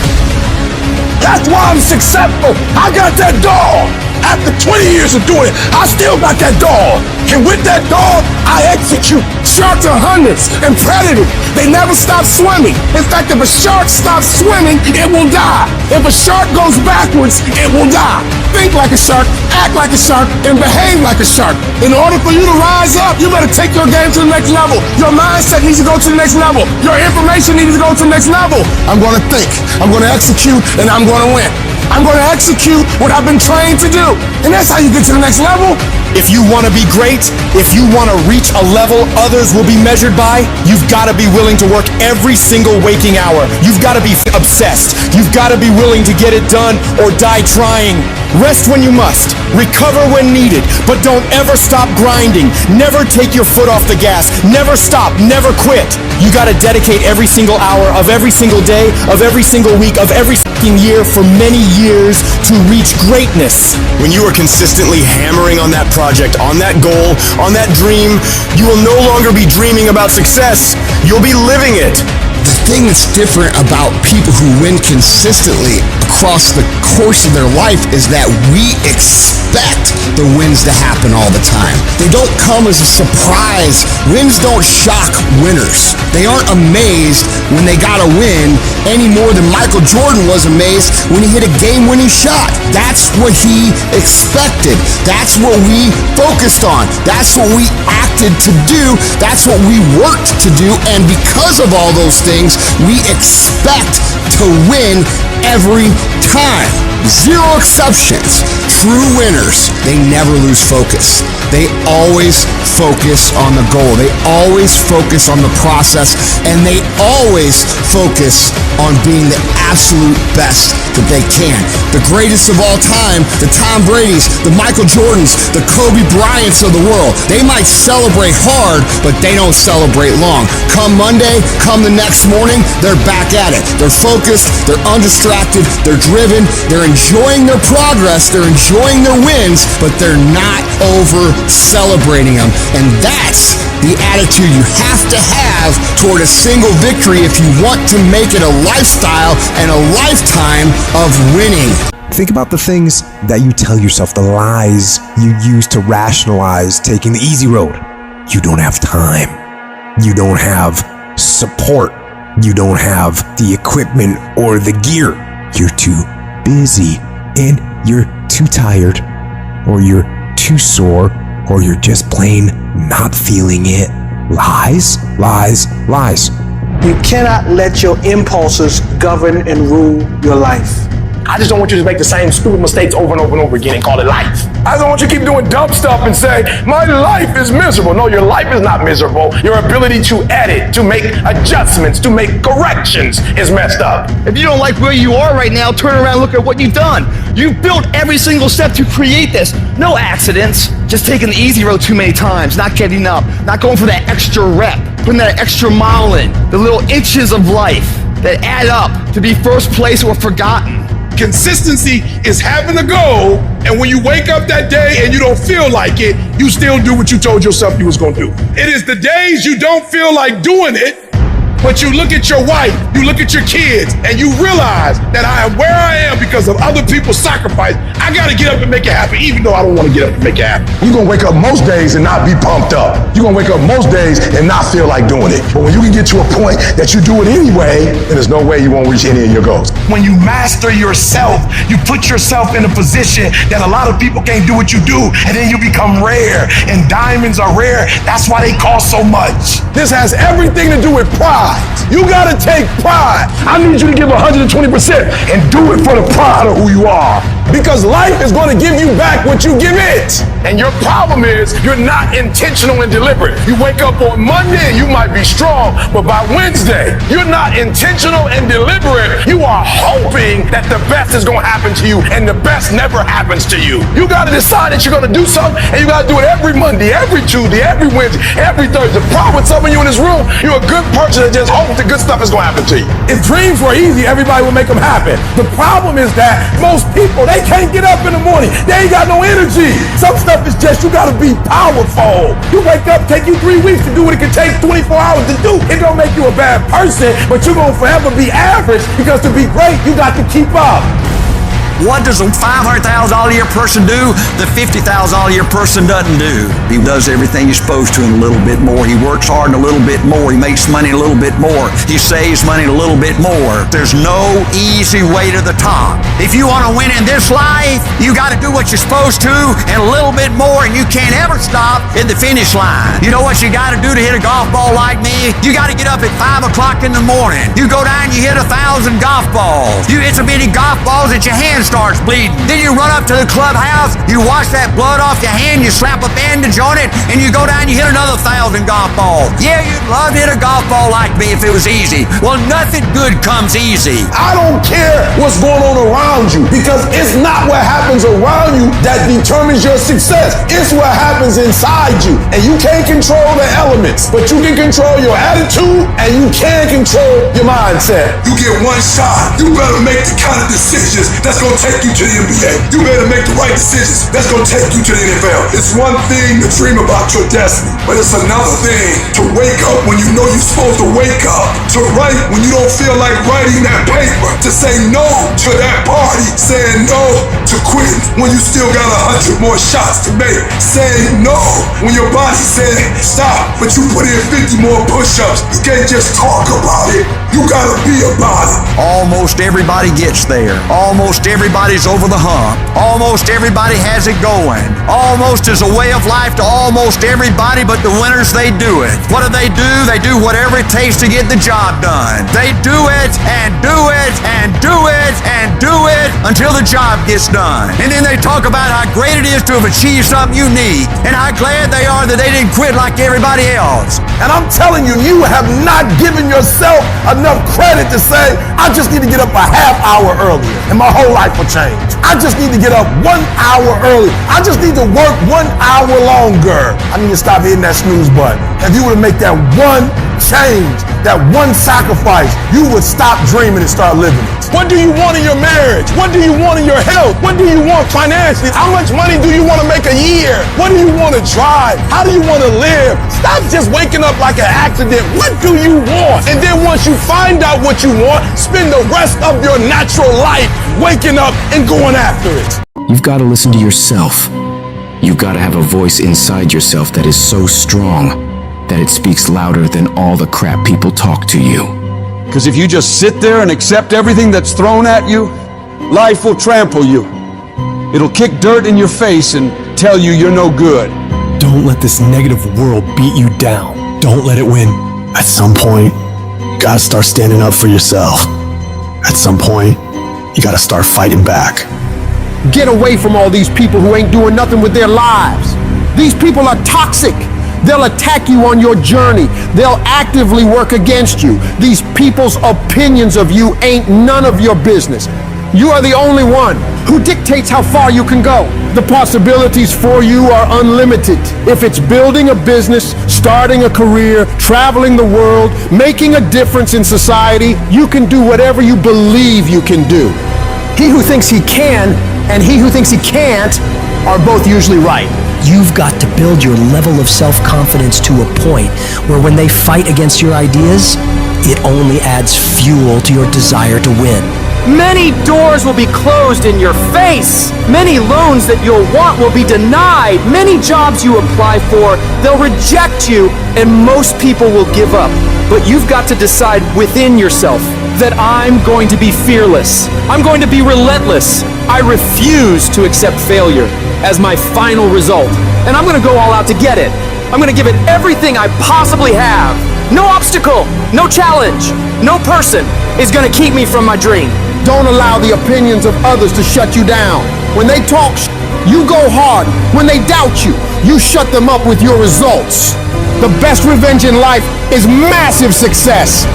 Speaker 18: That's why I'm successful. I got that dog. After 20 years of doing it, I still got that dog. And with that dog, I execute. Sharks are hunters and predators. They never stop swimming. In fact, if a shark stops swimming, it will die. If a shark goes backwards, it will die. Think like a shark, act like a shark, and behave like a shark. In order for you to rise up, you better take your game to the next level. Your mindset needs to go to the next level. Your information needs to go to the next level. I'm going to think, I'm going to execute, and I'm going to win. I'm going to execute what I've been trained to do. And that's how you get to the next level.
Speaker 22: If you want to be great, if you want to reach a level others will be measured by, you've got to be willing to work every single waking hour. You've got to be obsessed. You've got to be willing to get it done or die trying. Rest when you must. Recover when needed. But don't ever stop grinding. Never take your foot off the gas. Never stop. Never quit. You got to dedicate every single hour of every single day, of every single week, of every fucking year for many years to reach greatness.
Speaker 6: When you are consistently hammering on that project, on that goal, on that dream, you will no longer be dreaming about success. You'll be living it.
Speaker 2: The thing that's different about people who win consistently across the course of their life is that we expect the wins to happen all the time. They don't come as a surprise. Wins don't shock winners. They aren't amazed when they got a win any more than Michael Jordan was amazed when he hit a game-winning shot. That's what he expected. That's what we focused on. That's what we acted to do. That's what we worked to do. And because of all those things, we expect to win every time. Zero exceptions. True winners, they never lose focus. They always focus on the goal. They always focus on the process, and they always focus on being the absolute best that they can. The greatest of all time, the Tom Brady's, the Michael Jordans, the Kobe Bryants of the world. They might celebrate hard, but they don't celebrate long. Come Monday, come the next morning, they're back at it. They're focused, they're undistracted, they're driven, they're enjoying their progress, they're enjoying their wins, but they're not over celebrating them. And that's the attitude you have to have toward a single victory if you want to make it a lifestyle and a lifetime of winning.
Speaker 1: Think about the things that you tell yourself, the lies you use to rationalize taking the easy road. You don't have time. You don't have support. You don't have the equipment or the gear. You're too busy, and you're too tired, or you're too sore, or you're just plain not feeling it. Lies, lies, lies.
Speaker 14: You cannot let your impulses govern and rule your life.
Speaker 18: I just don't want you to make the same stupid mistakes over and over and over again and call it life. I don't want you to keep doing dumb stuff and say, my life is miserable. No, your life is not miserable. Your ability to edit, to make adjustments, to make corrections is messed up.
Speaker 11: If you don't like where you are right now, turn around and look at what you've done. You've built every single step to create this. No accidents, just taking the easy road too many times, not getting up, not going for that extra rep, putting that extra mile in, the little inches of life that add up to be first place or forgotten.
Speaker 18: Consistency is having a goal, and when you wake up that day and you don't feel like it, you still do what you told yourself you was gonna do. It is the days you don't feel like doing it, but you look at your wife, you look at your kids, and you realize that I am where I am because of other people's sacrifice. I gotta get up and make it happen, even though I don't wanna get up and make it happen.
Speaker 3: You're gonna wake up most days and not be pumped up. You're gonna wake up most days and not feel like doing it. But when you can get to a point that you do it anyway, then there's no way you won't reach any of your goals.
Speaker 18: When you master yourself, you put yourself in a position that a lot of people can't do what you do, and then you become rare, and diamonds are rare. That's why they cost so much. This has everything to do with pride. You gotta take pride. I need you to give 120% and do it for the pride of who you are. Because life is gonna give you back what you give it. And your problem is you're not intentional and deliberate. You wake up on Monday and you might be strong, but by Wednesday, you're not intentional and deliberate. You are hoping that the best is gonna happen to you, and the best never happens to you. You gotta decide that you're gonna do something, and you gotta do it every Monday, every Tuesday, every Wednesday, every Thursday. The problem with some of you in this room, you're a good person that just hopes the good stuff is gonna happen to you. If dreams were easy, everybody would make them happen. The problem is that most people, they can't get up in the morning. They ain't got no energy. Some stuff is just, you gotta be powerful. You wake up, take you 3 weeks to do what it can take 24 hours to do. It don't make you a bad person, but you're gonna forever be average, because to be great, you got to keep up.
Speaker 19: What does a $500,000 a year person do that $50,000 a year person doesn't do? He does everything he's supposed to and a little bit more. He works hard and a little bit more. He makes money a little bit more. He saves money a little bit more. There's no easy way to the top. If you want to win in this life, you got to do what you're supposed to and a little bit more, and you can't ever stop at the finish line. You know what you got to do to hit a golf ball like me? You got to get up at 5 o'clock in the morning. You go down, you hit 1,000 golf balls. You hit so many golf balls that your hands starts bleeding. Then you run up to the clubhouse, you wash that blood off your hand, you slap a bandage on it, and you go down, you hit another 1,000 golf balls. Yeah, you'd love to hit a golf ball like me if it was easy. Well, nothing good comes easy.
Speaker 18: I don't care what's going on around you, because it's not what happens around you that determines your success. It's what happens inside you. And you can't control the elements, but you can control your attitude, and you can control your mindset.
Speaker 3: You get one shot. You better make the kind of decisions that's going to
Speaker 18: gonna take you to the NBA. You better make the right decisions. That's gonna take you to the NFL. It's one thing to dream about your destiny, but it's another thing to wake up when you know you're supposed to wake up, to write when you don't feel like writing that paper, to say no to that party, saying no to quitting when you still got 100 more shots to make, saying no when your body said stop, but you put in 50 more push-ups. You can't just talk about it, you gotta be about it.
Speaker 19: Almost everybody gets there. Almost everybody's over the hump. Almost everybody has it going. Almost is a way of life to almost everybody, but the winners, they do it. What do? They do whatever it takes to get the job done. They do it and do it and do it and do it until the job gets done. And then they talk about how great it is to have achieved something unique and how glad they are that they didn't quit like everybody else.
Speaker 18: And I'm telling you, you have not given yourself enough credit to say, I just need to get up a half hour earlier and my whole life will change. I just need to get up 1 hour early. I just need to work 1 hour longer. I need to stop hitting that snooze button. If you were to make that one change, that one sacrifice, you would stop dreaming and start living it.
Speaker 3: What do you want in your marriage? What do you want in your health? What do you want financially? How much money do you want to make a year? What do you want to drive? How do you want to live? Stop just waking up like an accident. What do you want? And then once you find out what you want, spend the rest of your natural life waking up and going after it.
Speaker 15: You've got to listen to yourself. You've got to have a voice inside yourself that is so strong that it speaks louder than all the crap people talk to you.
Speaker 3: Because if you just sit there and accept everything that's thrown at you, life will trample you. It'll kick dirt in your face and tell you you're no good.
Speaker 12: Don't let this negative world beat you down. Don't let it win.
Speaker 6: At some point, you gotta start standing up for yourself. At some point, you gotta start fighting back.
Speaker 2: Get away from all these people who ain't doing nothing with their lives. These people are toxic. They'll attack you on your journey. They'll actively work against you. These people's opinions of you ain't none of your business. You are the only one who dictates how far you can go. The possibilities for you are unlimited. If it's building a business, starting a career, traveling the world, making a difference in society, you can do whatever you believe you can do.
Speaker 17: He who thinks he can and he who thinks he can't are both usually right. You've got to build your level of self-confidence to a point where when they fight against your ideas, it only adds fuel to your desire to win.
Speaker 16: Many doors will be closed in your face. Many loans that you'll want will be denied. Many jobs you apply for, they'll reject you, and most people will give up. But you've got to decide within yourself that I'm going to be fearless. I'm going to be relentless. I refuse to accept failure as my final result. And I'm going to go all out to get it. I'm going to give it everything I possibly have. No obstacle, no challenge, no person is going to keep me from my dream.
Speaker 2: Don't allow the opinions of others to shut you down. When they talk, you go hard. When they doubt you, you shut them up with your results. The best revenge in life is massive success.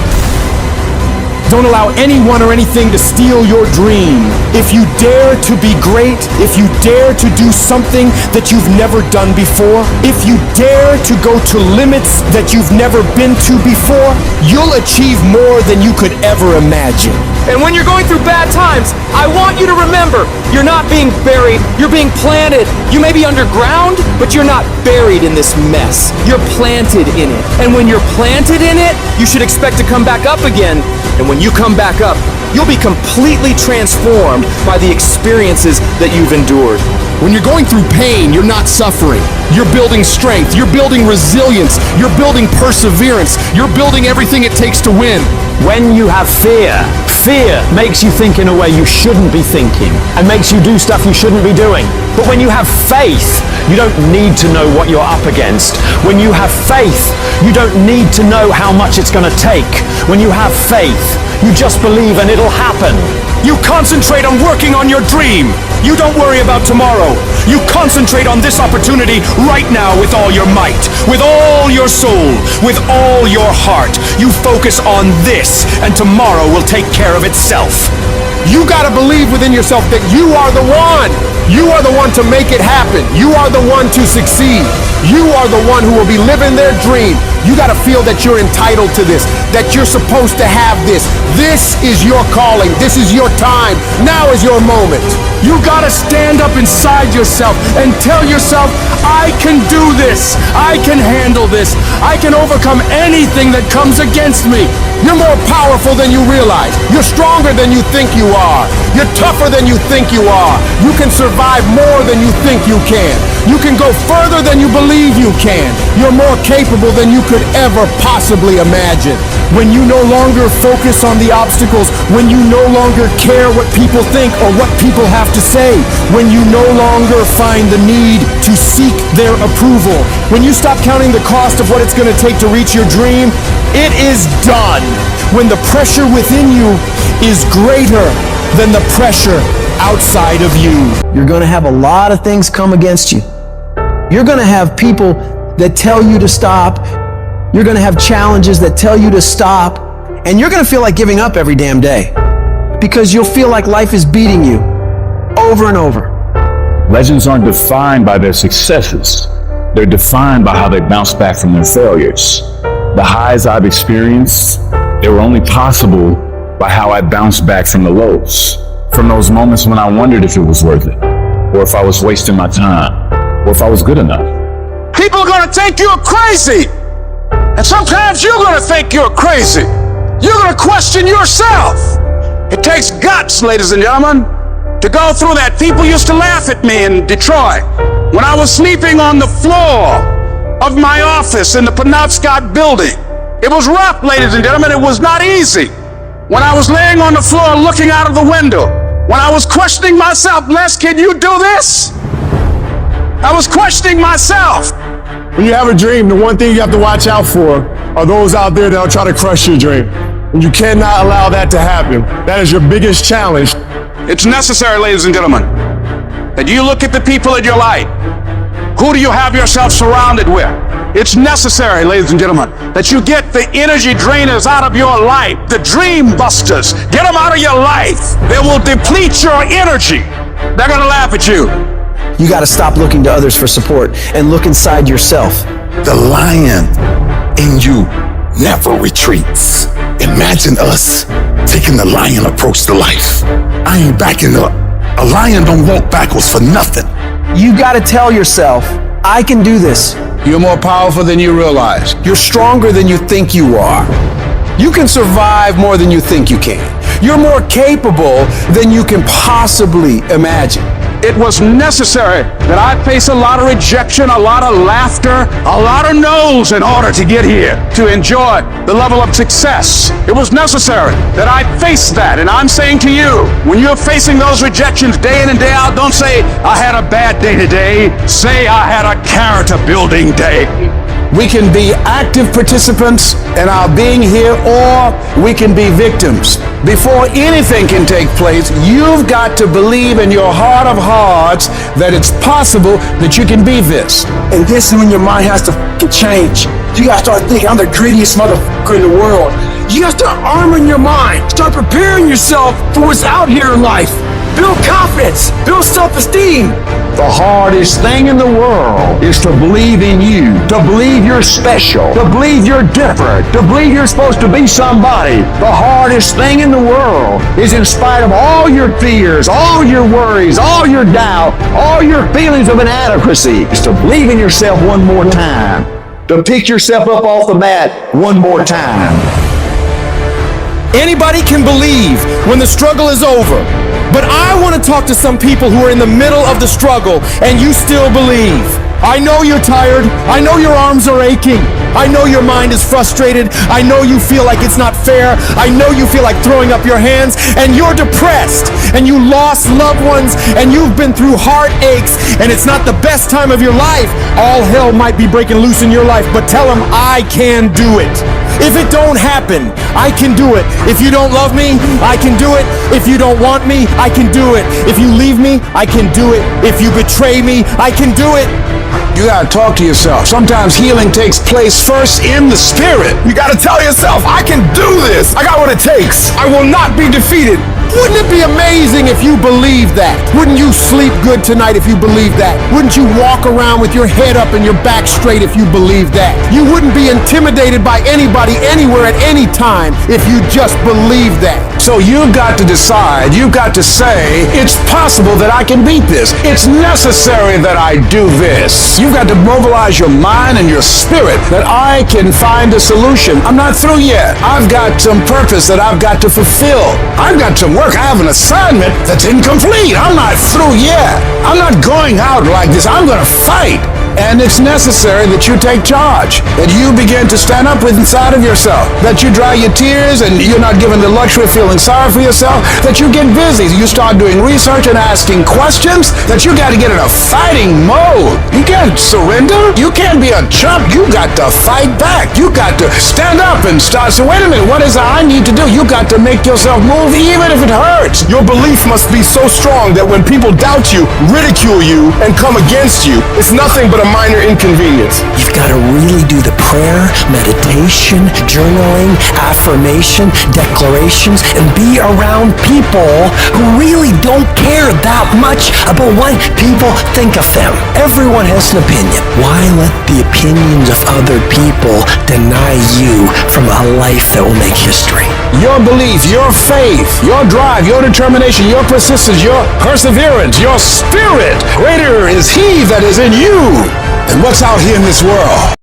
Speaker 2: Don't allow anyone or anything to steal your dream. If you dare to be great, if you dare to do something that you've never done before, if you dare to go to limits that you've never been to before, you'll achieve more than you could ever imagine.
Speaker 16: And when you're going through bad times, I want you to remember, you're not being buried, you're being planted. You may be underground, but you're not buried in this mess. You're planted in it. And when you're planted in it, you should expect to come back up again. And when you come back up, you'll be completely transformed by the experiences that you've endured.
Speaker 2: When you're going through pain, you're not suffering. You're building strength, you're building resilience, you're building perseverance, you're building everything it takes to win.
Speaker 21: When you have fear, fear makes you think in a way you shouldn't be thinking and makes you do stuff you shouldn't be doing. But when you have faith, you don't need to know what you're up against. When you have faith, you don't need to know how much it's going to take. When you have faith, you just believe and it'll happen.
Speaker 8: You concentrate on working on your dream. You don't worry about tomorrow. You concentrate on this opportunity right now with all your might, with all your soul, with all your heart. You focus on this, and tomorrow will take care of itself.
Speaker 2: You gotta believe within yourself that you are the one. You are the one to make it happen. You are the one to succeed. You are the one who will be living their dream. You gotta feel that you're entitled to this, that you're supposed to have this. This is your calling. This is your
Speaker 14: time. Now is your moment. You gotta stand up inside yourself and tell yourself, I can do this. I can handle this. I can overcome anything that comes against me. You're more powerful than you realize. You're stronger than you think you are. You're tougher than you think you are. You can survive more than you think you can. You can go further than you believe you can. You're more capable than you could ever possibly imagine. When you no longer focus on the obstacles, when you no longer care what people think or what people have to say, when you no longer find the need to seek their approval, when you stop counting the cost of what it's going to take to reach your dream, it is done. When the pressure within you is greater than the pressure outside of you.
Speaker 5: You're going to have a lot of things come against you. You're going to have people that tell you to stop. You're going to have challenges that tell you to stop. And you're going to feel like giving up every damn day because you'll feel like life is beating you over and over.
Speaker 20: Legends aren't defined by their successes. They're defined by how they bounce back from their failures. The highs I've experienced, they were only possible by how I bounced back from the lows. From those moments when I wondered if it was worth it, or if I was wasting my time, or if I was good enough.
Speaker 23: People are gonna think you're crazy. And sometimes you're gonna think you're crazy. You're gonna question yourself. It takes guts, ladies and gentlemen, to go through that. People used to laugh at me in Detroit when I was sleeping on the floor of my office in the Penobscot building. It was rough, ladies and gentlemen. It was not easy. When I was laying on the floor looking out of the window, when I was questioning myself, Les, can you do this? I was questioning myself.
Speaker 2: When you have a dream, the one thing you have to watch out for are those out there that'll try to crush your dream. And you cannot allow that to happen. That is your biggest challenge.
Speaker 23: It's necessary, ladies and gentlemen, that you look at the people in your life. Who do you have yourself surrounded with? It's necessary, ladies and gentlemen, that you get the energy drainers out of your life, the dream busters. Get them out of your life. They will deplete your energy. They're gonna laugh at you.
Speaker 5: You got to stop looking to others for support and look inside yourself.
Speaker 24: The lion in you never retreats. Imagine us taking the lion approach to life. I ain't backing up. A lion don't walk backwards for nothing.
Speaker 5: You got to tell yourself, I can do this.
Speaker 23: You're more powerful than you realize.
Speaker 5: You're stronger than you think you are. You can survive more than you think you can. You're more capable than you can possibly imagine.
Speaker 23: It was necessary that I face a lot of rejection, a lot of laughter, a lot of no's in order to get here, to enjoy the level of success. It was necessary that I face that. And I'm saying to you, when you're facing those rejections day in and day out, don't say, I had a bad day today. Say, I had a character building day.
Speaker 4: We can be active participants in our being here, or we can be victims. Before anything can take place, you've got to believe in your heart of hearts that it's possible that you can be this.
Speaker 14: And this is when your mind has to change. You gotta start thinking, I'm the greediest motherfucker in the world. You gotta start arming your mind. Start preparing yourself for what's out here in life. Build confidence. Build self-esteem.
Speaker 3: The hardest thing in the world is to believe in you, to believe you're special, to believe you're different, to believe you're supposed to be somebody. The hardest thing in the world is, in spite of all your fears, all your worries, all your doubt, all your feelings of inadequacy, is to believe in yourself one more time, to pick yourself up off the mat one more time.
Speaker 8: Anybody can believe when the struggle is over. But I want to talk to some people who are in the middle of the struggle and you still believe. I know you're tired. I know your arms are aching. I know your mind is frustrated. I know you feel like it's not fair. I know you feel like throwing up your hands, and you're depressed, and you lost loved ones, and you've been through heartaches, and it's not the best time of your life. All hell might be breaking loose in your life, but tell them I can do it. If it don't happen, I can do it. If you don't love me, I can do it. If you don't want me, I can do it. If you leave me, I can do it. If you betray me, I can do it.
Speaker 23: You gotta talk to yourself. Sometimes healing takes place first in the spirit.
Speaker 18: You gotta tell yourself, I can do this. I got what it takes. I will not be defeated.
Speaker 7: Wouldn't it be amazing if you believed that? Wouldn't you sleep good tonight if you believed that? Wouldn't you walk around with your head up and your back straight if you believed that? You wouldn't be intimidated by anybody anywhere at any time if you just believed that.
Speaker 18: So you've got to decide, you've got to say, it's possible that I can beat this. It's necessary that I do this. You've got to mobilize your mind and your spirit that I can find a solution. I'm not through yet. I've got some purpose that I've got to fulfill. I've got some work. I have an assignment that's incomplete. I'm not through yet. I'm not going out like this. I'm going to fight. And it's necessary that you take charge, that you begin to stand up with inside of yourself, that you dry your tears and you're not given the luxury of feeling sorry for yourself, that you get busy, you start doing research and asking questions, that you got to get in a fighting mode. You can't surrender. You can't be a chump. You got to fight back. You got to stand up and start. So wait a minute, what is it I need to do? You got to make yourself move even if it hurts. Your belief must be so strong that when people doubt you, ridicule you, and come against you, it's nothing but a minor inconvenience.
Speaker 15: You've got to really do the prayer, meditation, journaling, affirmation, declarations, and be around people who really don't care that much about what people think of them. Everyone has an opinion. Why let the opinions of other people deny you from a life that will make history?
Speaker 18: Your belief, your faith, your drive, your determination, your persistence, your perseverance, your spirit, greater is He that is in you than what's out here in this world.